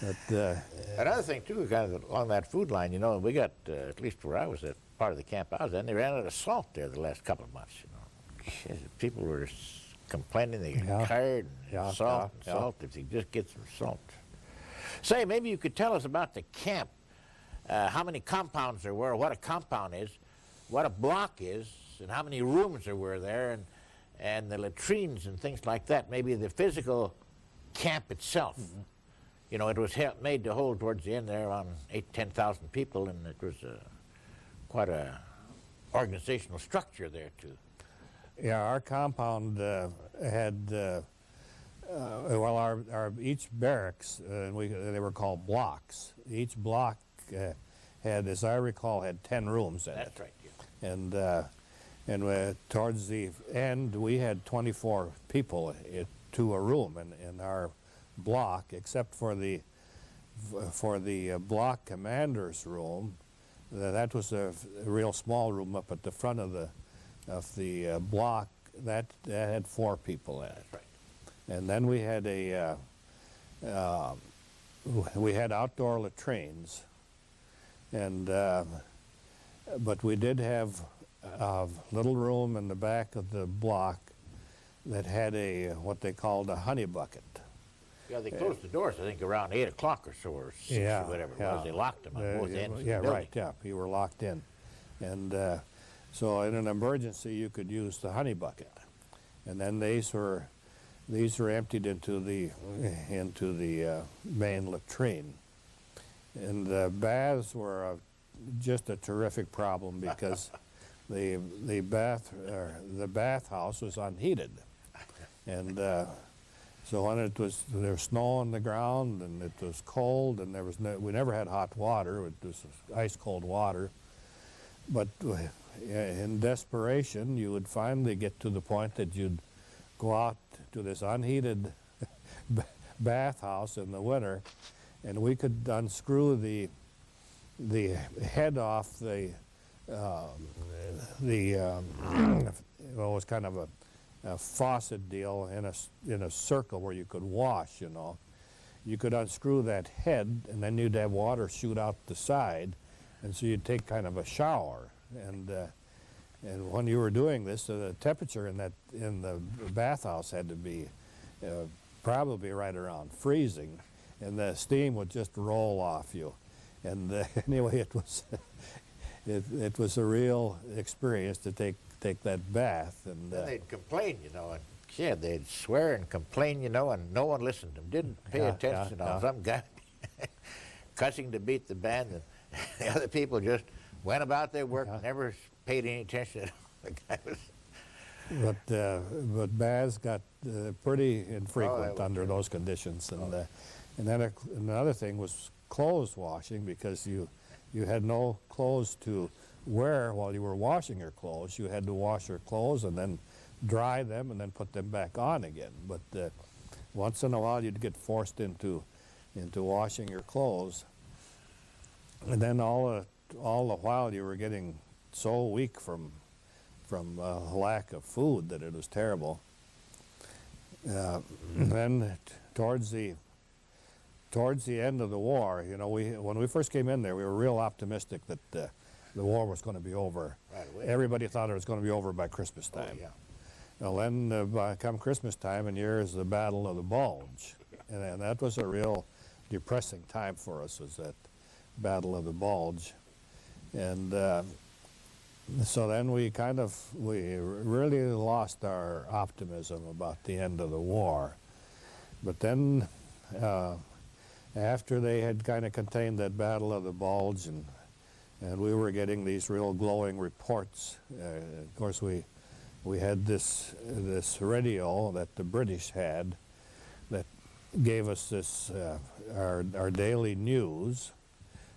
But, another thing too, kind of along that food line, we got at least where I was at, part of the camp I was in, they ran out of salt there the last couple of months. People were complaining they got tired and salt. If they just get some salt. Say, maybe you could tell us about the camp. How many compounds there were, what a compound is, what a block is, and how many rooms there were there, and the latrines and things like that. Maybe the physical camp itself. Mm-hmm. It was made to hold towards the end there around 10,000 people, and it was quite a organizational structure there too. Yeah, our compound had Well, our each barracks, they were called blocks. Each block had, as I recall, had 10 rooms in it. That's right. Yeah. And towards the end, we had 24 people to a room in our block, except for the block commander's room. That was a real small room up at the front of the block. That had 4 people in it. That's right. And then we had we had outdoor latrines, and but we did have a little room in the back of the block that had what they called a honey bucket. Yeah, they closed the doors, I think, around 8 o'clock or so, or 6 or whatever it was. They locked them on both ends of the building. Right, yeah, you were locked in. And so in an emergency, you could use the honey bucket. And then these were emptied into the main latrine. And the baths were just a terrific problem because the bathhouse was unheated. And so when there was snow on the ground and it was cold and we never had hot water. It was ice cold water. But in desperation, you would finally get to the point that you'd go out to this unheated bathhouse in the winter, and we could unscrew the head off it was kind of a faucet deal in a circle where you could wash, you know. You could unscrew that head, and then you'd have water shoot out the side, and so you'd take kind of a shower. And when you were doing this, the temperature in the bathhouse had to be probably right around freezing, and the steam would just roll off you. And anyway, it was a real experience to take that bath. And they'd complain, you know, and yeah, they'd swear and complain, you know, and no one listened to them. Didn't pay attention. Some guy cussing to beat the band, and the other people just went about their work, never paid any attention. The guy was. But baths got pretty infrequent under those conditions, and then another thing was clothes washing, because you had no clothes to wear while you were washing your clothes. You had to wash your clothes and then dry them and then put them back on again. But once in a while you'd get forced into washing your clothes, and then all the while you were getting so weak from lack of food that it was terrible. Then towards the end of the war, you know, when we first came in there, we were real optimistic that the war was going to be over. Right away. Everybody thought it was going to be over by Christmas time. Oh, yeah. Well, then come Christmas time, and here's the Battle of the Bulge, and that was a real depressing time for us. Was that Battle of the Bulge, and so then we really lost our optimism about the end of the war. But then after they had kind of contained that Battle of the Bulge, and we were getting these real glowing reports. Of course, we had this radio that the British had that gave us this our daily news,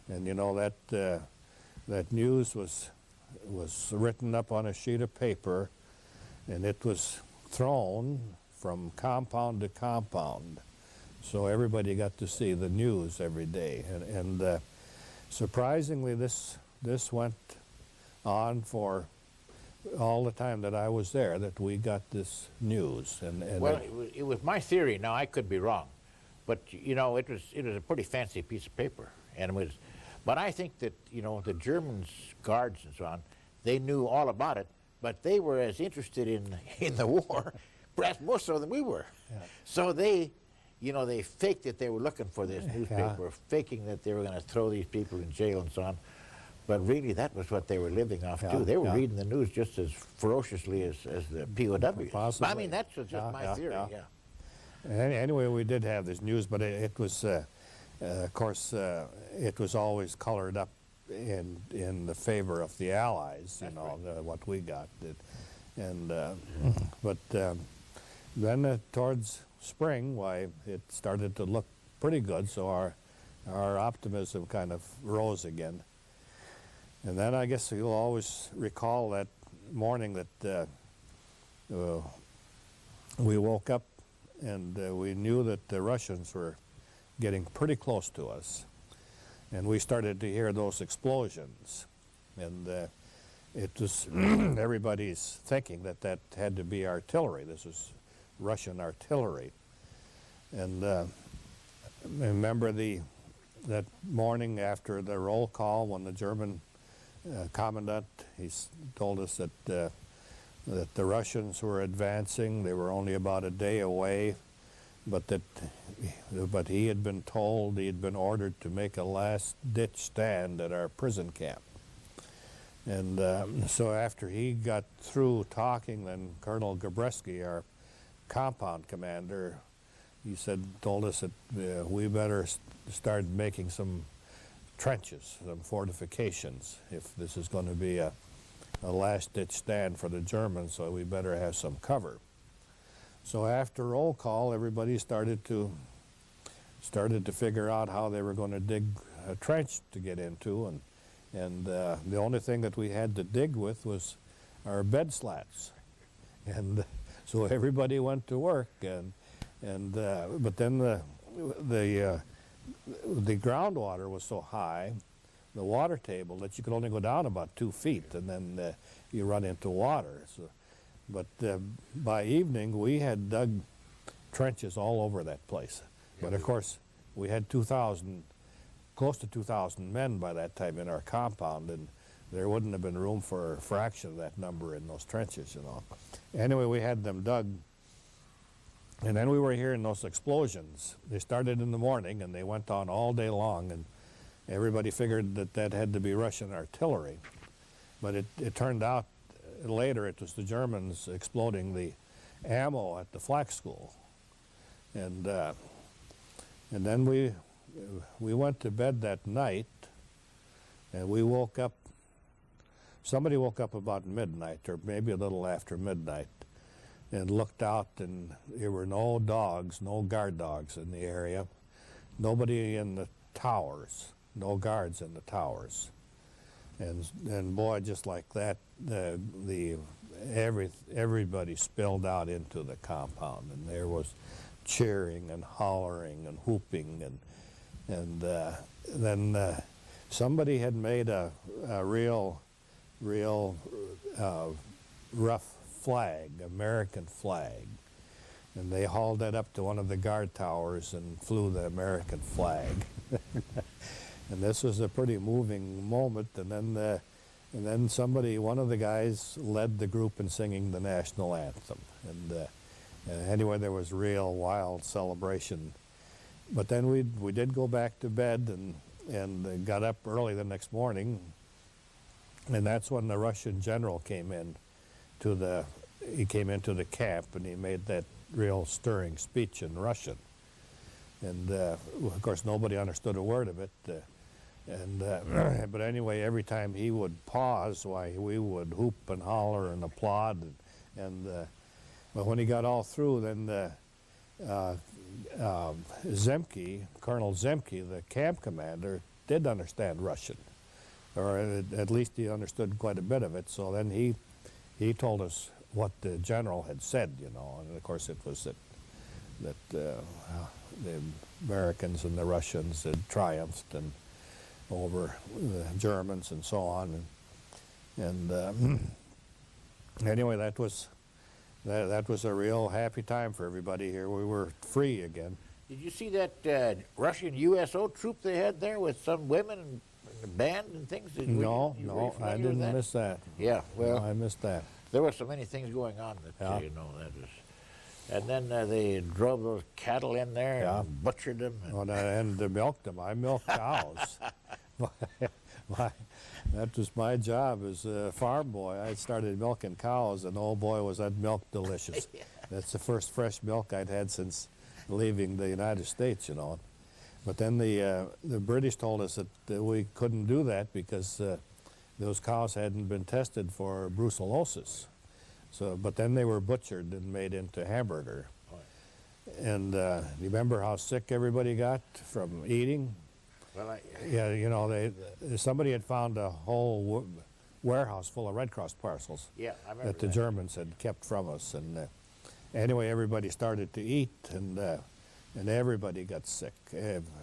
and you know that news was written up on a sheet of paper, and it was thrown from compound to compound, so everybody got to see the news every day. And surprisingly, this went on for all the time that I was there, that we got this news. And well, it was my theory. Now, I could be wrong, but you know, it was a pretty fancy piece of paper, and it was. But I think that, you know, the Germans, guards and so on, they knew all about it, but they were as interested in the war, perhaps more so than we were. Yeah. So they faked that they were looking for this newspaper, faking that they were going to throw these people in jail and so on. But really, that was what they were living off too. They were reading the news just as ferociously as the POWs. Possibly. I mean, that's just my theory. Yeah. Anyway, we did have this news, but it was, of course, it was always colored up in the favor of the Allies. You know, what we got. But then towards spring, why, it started to look pretty good, so our optimism kind of rose again. And then I guess you'll always recall that morning that we woke up and we knew that the Russians were getting pretty close to us. And we started to hear those explosions. And it was everybody's thinking that that had to be artillery. This was Russian artillery. And remember that morning after the roll call when the German commandant, told us that the Russians were advancing. They were only about a day away, but he had been told, he had been ordered to make a last-ditch stand at our prison camp. And so after he got through talking, then Colonel Gabreski, our compound commander, told us that we better start making some trenches, some fortifications, if this is going to be a last-ditch stand for the Germans, so we better have some cover. So after roll call, everybody started to figure out how they were going to dig a trench to get into, and the only thing that we had to dig with was our bed slats, and so everybody went to work, but then the groundwater was so high, the water table, that you could only go down about 2 feet, and then you run into water. So, but by evening, we had dug trenches all over that place. But of course, we had close to 2,000 men by that time in our compound, and there wouldn't have been room for a fraction of that number in those trenches, you know. Anyway, we had them dug. And then we were hearing those explosions. They started in the morning, and they went on all day long, and everybody figured that had to be Russian artillery. But it turned out later it was the Germans exploding the ammo at the flak school. And then we went to bed that night, and we woke up. Somebody woke up about midnight, or maybe a little after midnight, and looked out, and there were no dogs, no guard dogs in the area, nobody in the towers, no guards in the towers, and boy, just like that, everybody spilled out into the compound, and there was cheering and hollering and whooping, and then somebody had made a real rough flag, American flag, and they hauled that up to one of the guard towers and flew the American flag. And this was a pretty moving moment. And then one of the guys led the group in singing the national anthem. And anyway, there was real wild celebration. But then we did go back to bed and got up early the next morning, and that's when the Russian general came in. He came into the camp, and he made that real stirring speech in Russian. And of course, nobody understood a word of it. But anyway, every time he would pause, why, we would hoop and holler and applaud. But when he got all through, then Zemke, Colonel Zemke, the camp commander, did understand Russian, or at least he understood quite a bit of it. So then he told us what the general had said, you know, and of course it was that the Americans and the Russians had triumphed and over the Germans and so on, and anyway, that was a real happy time for everybody here. We were free again. Did you see that Russian USO troop they had there with some women and a band and things? No, I didn't miss that. Yeah, well, no, I missed that. There were so many things going on that, you know, that was. And then they drove those cattle in there and butchered them. And they milked them. I milked cows. That was my job as a farm boy. I started milking cows, and oh boy, was that milk delicious. That's the first fresh milk I'd had since leaving the United States, you know. But then the British told us that we couldn't do that because those cows hadn't been tested for brucellosis. So, but then they were butchered and made into hamburger. Oh, And do you remember how sick everybody got from eating? well, Yeah, you know, somebody had found a whole warehouse full of Red Cross parcels yeah, I remember that the Germans had kept from us. And anyway, everybody started to eat, and everybody got sick.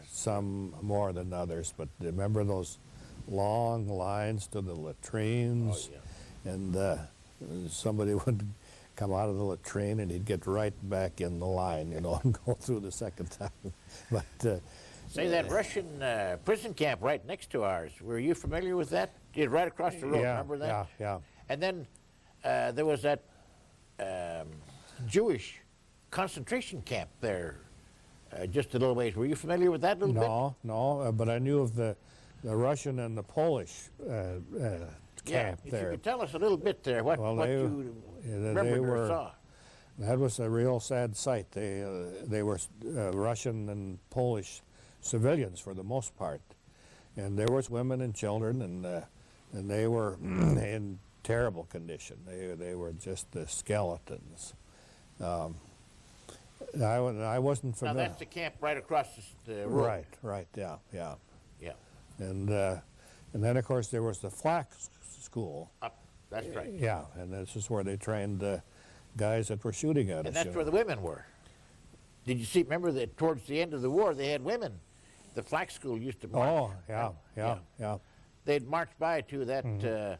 Some more than others, but remember those long lines to the latrines? Oh, yeah. And somebody would come out of the latrine and he'd get right back in the line, you know, and go through the second time. But Say, that Russian prison camp right next to ours, were you familiar with that? It's right across the road, yeah, remember that? yeah. And then there was that Jewish concentration camp there, just a little ways. Were you familiar with that a little bit? No, but I knew of the Russian and the Polish camp if there. you could tell us a little bit there, what you remembered or saw. That was a real sad sight. They were Russian and Polish civilians for the most part, and there was women and children, and they were in terrible condition. They were just the skeletons. I wasn't familiar. Now that's the camp right across the road. Right, yeah. Yeah. And then of course there was the flak school. That's right. Yeah, and this is where they trained guys that were shooting at us. And that's where the women were. Did you see? Remember that towards the end of the war they had women. The flak school used to march. Oh, yeah. They'd march by to that.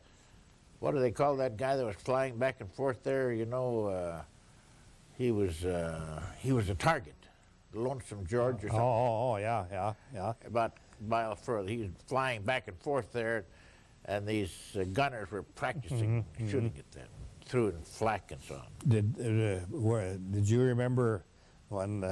What do they call that guy that was flying back and forth there? You know, he was a target, Lonesome George or something. Oh, yeah. About a mile further, he was flying back and forth there, and these gunners were practicing shooting at them through in flak and so on. Did you remember when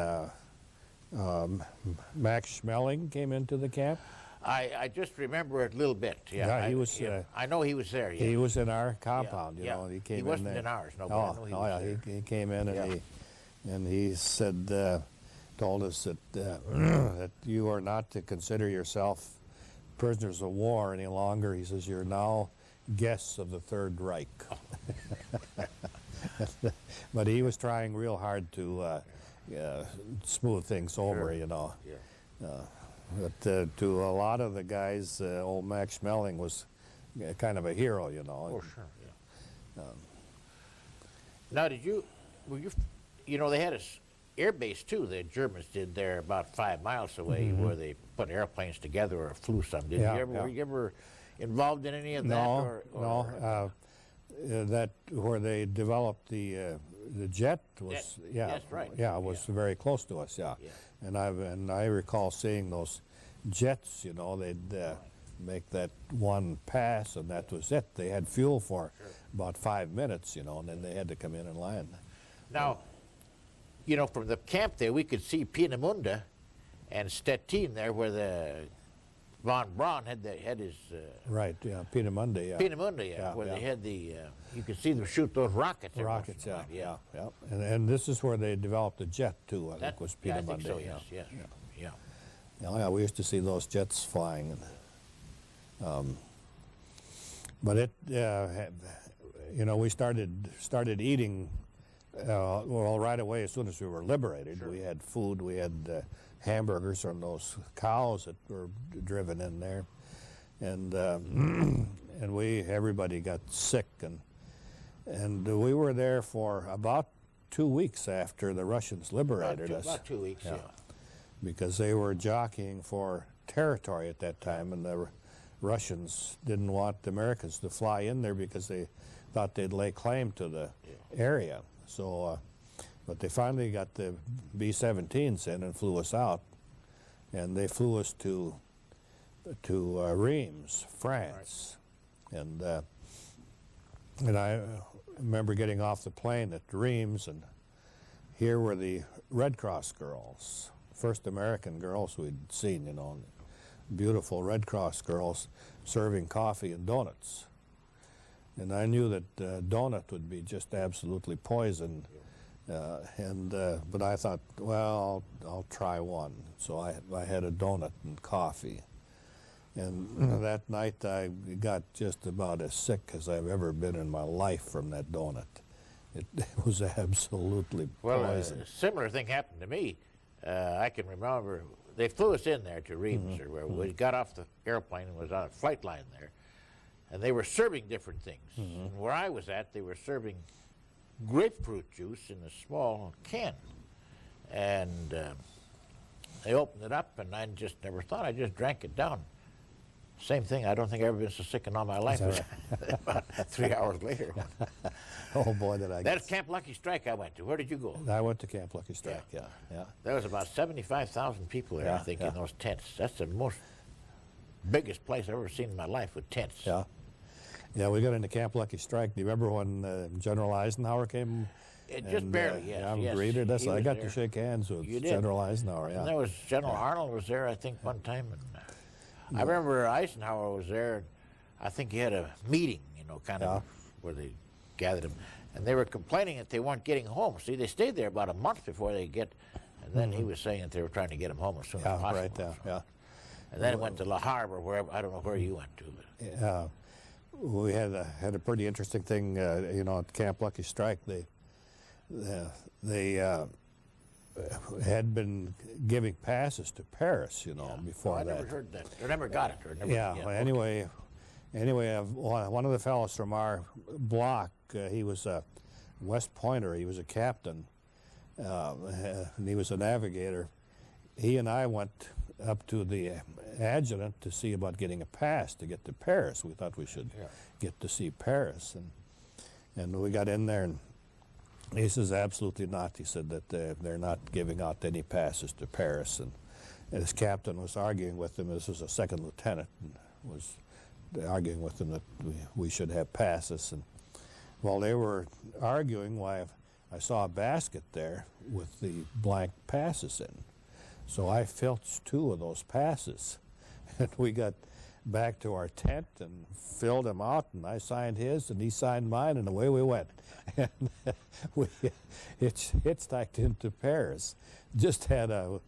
Max Schmeling came into the camp? I just remember it a little bit. Yeah, he was. I know he was there. Yeah. He was in our compound. You know, he came in there. He wasn't in ours. No, but I know he was there. He came in and he said, told us that that you are not to consider yourself prisoners of war any longer. He says you're now guests of the Third Reich. But he was trying real hard to smooth things over, you know. Yeah. But to a lot of the guys, old Max Schmeling was kind of a hero, you know. Oh, sure, yeah. Now, were you know, they had a air base, too, the Germans did there about 5 miles away, where they put airplanes together or flew some. Were you ever involved in any of that? No. That where they developed the jet was, that's right. Yeah, it was very close to us, yeah. And I recall seeing those jets, you know, they'd make that one pass, and that was it. They had fuel for about 5 minutes, you know, and then they had to come in and land. Now, you know, from the camp there, we could see Peenemünde and Stettin there, where the von Braun had his... right, yeah, Peenemünde, yeah. Peenemünde, yeah, where they had the... you could see them shoot those rockets. Rockets, yeah. And this is where they developed the jet, too, I think was Peenemünde. I think so, yes. Yeah, we used to see those jets flying. But it, you know, we started eating, well, right away as soon as we were liberated. Sure. We had food, we had hamburgers from those cows that were driven in there. And everybody got sick, and we were there for about 2 weeks after the Russians liberated us. About 2 weeks, yeah. Because they were jockeying for territory at that time, and the Russians didn't want the Americans to fly in there because they thought they'd lay claim to the area. So, but they finally got the B-17s in and flew us out, and they flew us to Reims, France, and I remember getting off the plane at Reims, and here were the Red Cross girls, first American girls we'd seen, you know, beautiful Red Cross girls serving coffee and donuts. And I knew that donut would be just absolutely poison, but I thought, well, I'll try one. So I had a donut and coffee. And that night I got just about as sick as I've ever been in my life from that donut. It was absolutely Well, poison. a similar thing happened to me. I can remember they flew us in there to Reeves, or where we got off the airplane and was on a flight line there, and they were serving different things. And where I was at, they were serving grapefruit juice in a small can, and they opened it up, and I just never thought. I just drank it down. Same thing. I don't think I've ever been so sick in all my life. About 3 hours later. Oh boy, did I That's Camp Lucky Strike I went to. Where did you go? I went to Camp Lucky Strike, yeah. There was about 75,000 people there, I think, in those tents. That's the biggest place I've ever seen in my life with tents. Yeah. Yeah, we got into Camp Lucky Strike. Do you remember when General Eisenhower came? Just barely, yes. Yeah, greeted us. I got to shake hands with General Eisenhower, yeah. And there was General Arnold was there, I think, one time. And I remember Eisenhower was there. And I think he had a meeting, kind of where they gathered him. And they were complaining that they weren't getting home. See, they stayed there about a month before they get, and then he was saying that they were trying to get him home as soon as possible. Right there, yeah. And then it went to La Harbe or wherever. I don't know where you went to. But. We had a pretty interesting thing, at Camp Lucky Strike. They had been giving passes to Paris, before that. I never heard that. I never got it. Or never, Anyway, one of the fellows from our block, he was a West Pointer. He was a captain, and he was a navigator. He and I went up to the adjutant to see about getting a pass to get to Paris. We thought we should get to see Paris, and we got in there, and he says absolutely not. He said that they're not giving out any passes to Paris, and his captain was arguing with him. This was a second lieutenant, and was arguing with him that we should have passes. And while they were arguing, why I saw a basket there with the blank passes in. So I filched 2 of those passes, and we got back to our tent and filled them out, and I signed his, and he signed mine, and away we went. And we hitchhiked into Paris. Just had a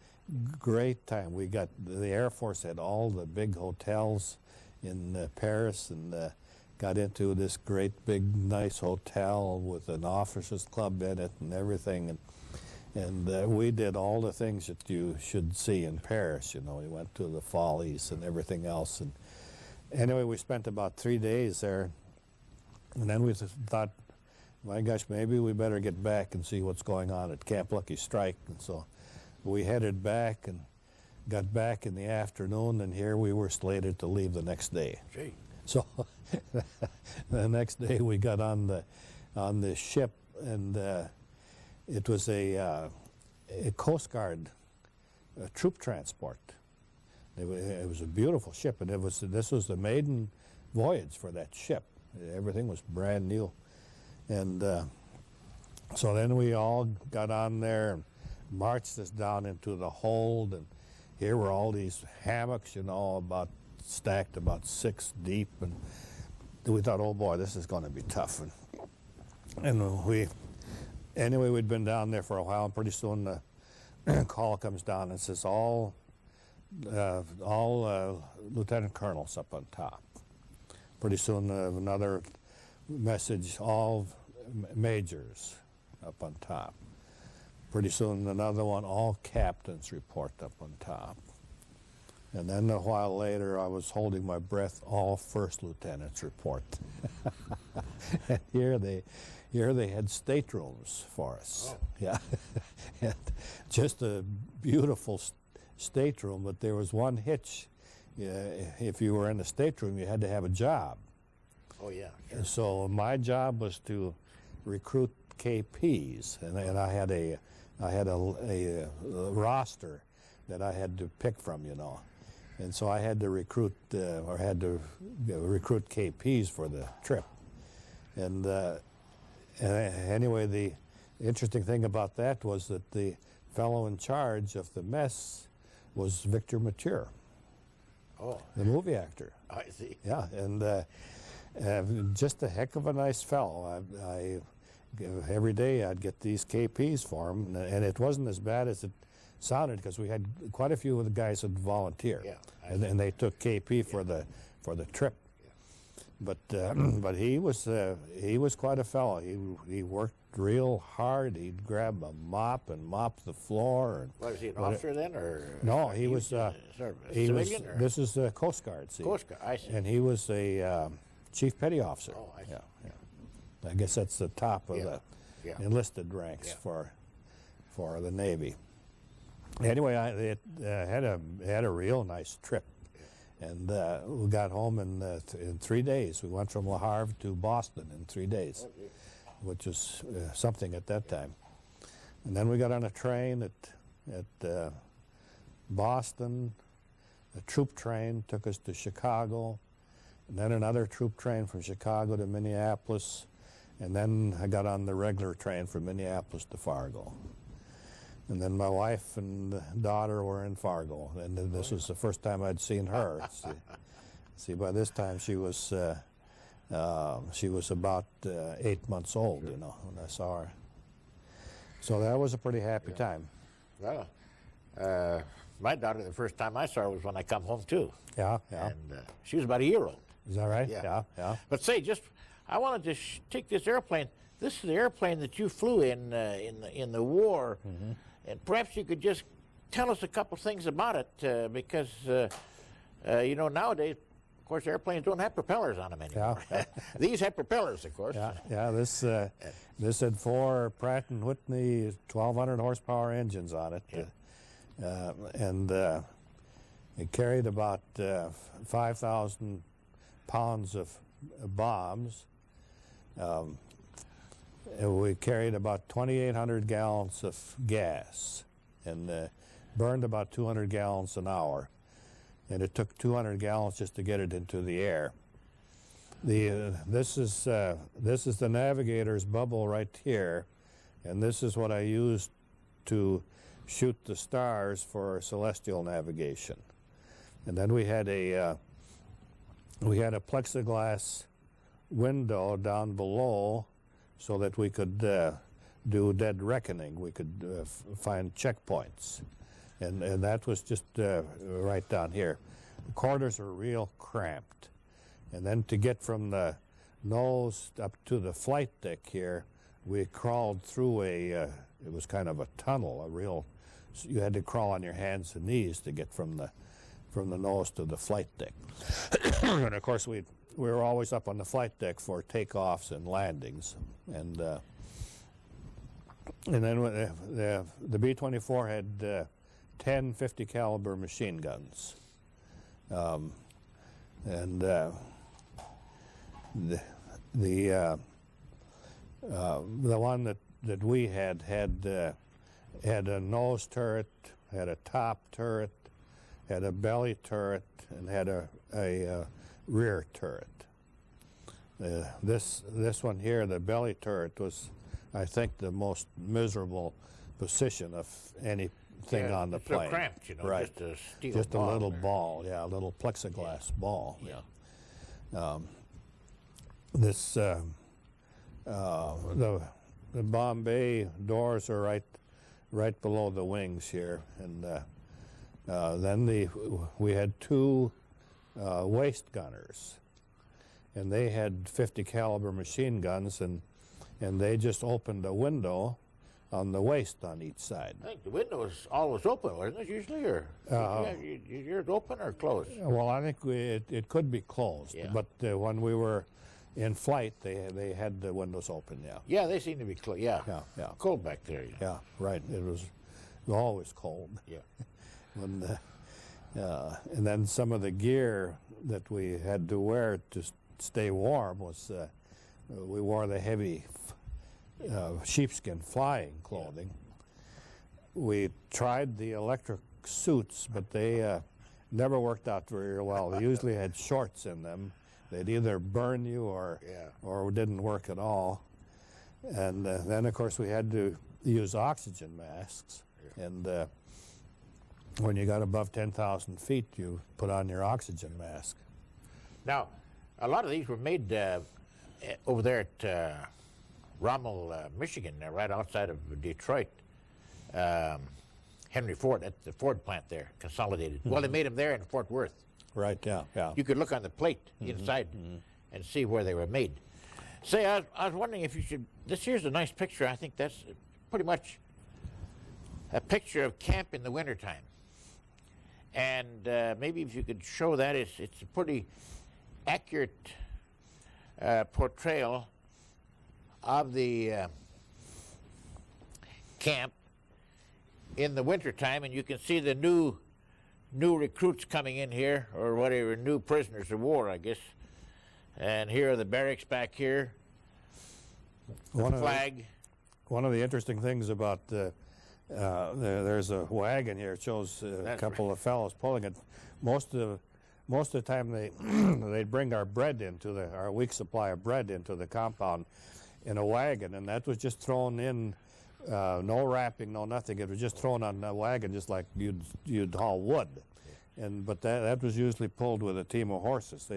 great time. The Air Force had all the big hotels in Paris, and got into this great big nice hotel with an officers club in it and everything. And we did all the things that you should see in Paris. We went to the Follies and everything else. And anyway, we spent about 3 days there. And then we thought, my gosh, maybe we better get back and see what's going on at Camp Lucky Strike. And so we headed back and got back in the afternoon, and here we were slated to leave the next day. Gee. So the next day we got on the ship, and it was a Coast Guard troop transport. It was a beautiful ship, and this was the maiden voyage for that ship. Everything was brand new. And so then we all got on there and marched us down into the hold, and here were all these hammocks, stacked about 6 deep, and we thought, oh boy, this is going to be tough. And we'd been down there for a while, and pretty soon the call comes down and says all lieutenant colonels up on top. Pretty soon another message, all majors up on top. Pretty soon another one, all captains report up on top. And then a while later, I was holding my breath, all first lieutenants report. And here they had staterooms for us. Oh. Yeah, and just a beautiful stateroom, but there was one hitch. If you were in the stateroom, you had to have a job. Oh yeah. Sure. And so my job was to recruit KPs, and I had a roster that I had to pick from, and so I had to recruit recruit KPs for the trip. And anyway, the interesting thing about that was that the fellow in charge of the mess was Victor Mature, the movie actor. I see. Yeah, and just a heck of a nice fellow. Every day I'd get these KPs for him, and it wasn't as bad as it sounded, because we had quite a few of the guys that volunteer, yeah, and they took KP for the trip. Yeah. But he was quite a fellow. He worked real hard. He'd grab a mop and mop the floor. And was he an officer then, or no? He was sort of a he was. civilian, or? This is the Coast Guard. See, Coast Guard. I see. and he was a chief petty officer. Oh, I see. Yeah. I guess that's the top of the enlisted ranks for the Navy. Anyway, it had a real nice trip. And we got home in 3 days. We went from Le Havre to Boston in 3 days, which was something at that time. And then we got on a train at Boston. A troop train took us to Chicago, and then another troop train from Chicago to Minneapolis, and then I got on the regular train from Minneapolis to Fargo. And then my wife and daughter were in Fargo, and this was the first time I'd seen her. See, by this time she was about 8 months old, you know, when I saw her. So that was a pretty happy time. Well, my daughter, the first time I saw her was when I come home too. Yeah. And she was about a year old. Is that right? Yeah. Yeah. But say, I wanted to take this airplane. This is the airplane that you flew in the war. Mm-hmm. And perhaps you could just tell us a couple things about it, because, you know, nowadays, of course, airplanes don't have propellers on them anymore. Yeah. These have propellers, of course. Yeah. This had 4 Pratt & Whitney 1,200 horsepower engines on it. Yeah. And it carried about 5,000 pounds of bombs. We carried about 2,800 gallons of gas and burned about 200 gallons an hour. And it took 200 gallons just to get it into the air. This is the navigator's bubble right here, and this is what I used to shoot the stars for celestial navigation. And then we had a plexiglass window down below, so that we could do dead reckoning. We could find checkpoints. And that was just right down here. The quarters are real cramped. And then to get from the nose up to the flight deck here, we crawled through it was kind of a tunnel, you had to crawl on your hands and knees to get from the nose to the flight deck. And of course we were always up on the flight deck for takeoffs and landings, and then the B-24 had 10 50 caliber machine guns, and the one that we had a nose turret, had a top turret, had a belly turret, and had a rear turret. This one here, the belly turret, was, I think, the most miserable position of anything on the plane. So cramped, you know, right. just a steel just ball. A little ball, a little plexiglass ball. Yeah. The Bombay doors are right below the wings here, and then we had 2 waist gunners, and they had 50 caliber machine guns, and they just opened a window on the waist on each side. I think the window is always open, wasn't it, usually? Or yours open or closed? Well, I think it could be closed, but when we were in flight, they had the windows open, Yeah, they seem to be closed, yeah. Cold back there. Yeah, right. It was always cold. Yeah. And then some of the gear that we had to wear to stay warm was we wore the heavy sheepskin flying clothing. We tried the electric suits, but they never worked out very well. They usually had shorts in them. They'd either burn you or didn't work at all. And then, of course, we had to use oxygen masks. And when you got above 10,000 feet, you put on your oxygen mask. Now, a lot of these were made over there at Rommel, Michigan, right outside of Detroit. Henry Ford, at the Ford plant there, Consolidated. Mm-hmm. Well, they made them there in Fort Worth. Right, yeah. You could look on the plate inside, and see where they were made. Say, I was wondering if you should, this here's a nice picture. I think that's pretty much a picture of camp in the wintertime. And maybe if you could show that, it's a pretty accurate portrayal of the camp in the wintertime, and you can see the new recruits coming in here, or whatever, new prisoners of war, I guess. And here are the barracks back here, the flag. One of the interesting things about there's a wagon here. It shows a couple of fellows pulling it. Most of the time they'd bring our bread into our week supply of bread into the compound in a wagon, and that was just thrown in, no wrapping, no nothing. It was just thrown on a wagon, just like you'd haul wood. But that was usually pulled with a team of horses.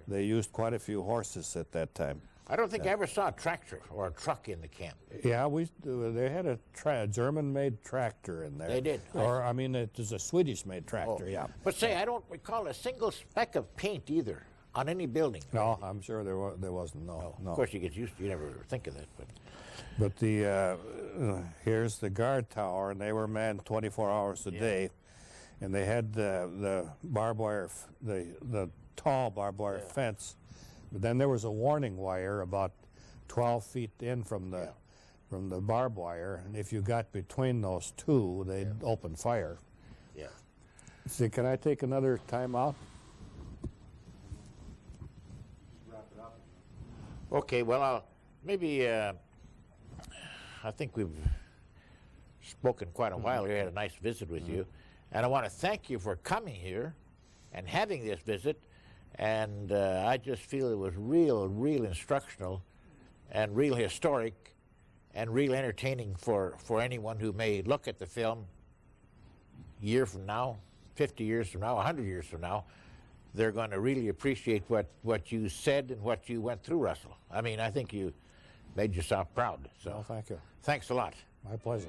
They used quite a few horses at that time. I don't think I ever saw a tractor or a truck in the camp. Yeah, they had a German-made tractor in there. They did. Or, I mean, it was a Swedish-made tractor, yeah. But say, I don't recall a single speck of paint either on any building. No, I'm sure there wasn't, no. Of course, you get used to, you never think of that. But here's the guard tower, and they were manned 24 hours a day. And they had the barbed wire, the tall barbed wire fence. But then there was a warning wire about 12 feet in from the barbed wire, and if you got between those two, they'd open fire. Yeah. See, can I take another time out? Wrap it up. Okay, well, maybe, I think we've spoken quite a while. We had a nice visit with you. And I want to thank you for coming here and having this visit. And I just feel it was real instructional and real historic and real entertaining for anyone who may look at the film a year from now, 50 years from now, 100 years from now. They're going to really appreciate what you said and what you went through, Russell. I mean, I think you made yourself proud. So Well, thank you. Thanks a lot. My pleasure.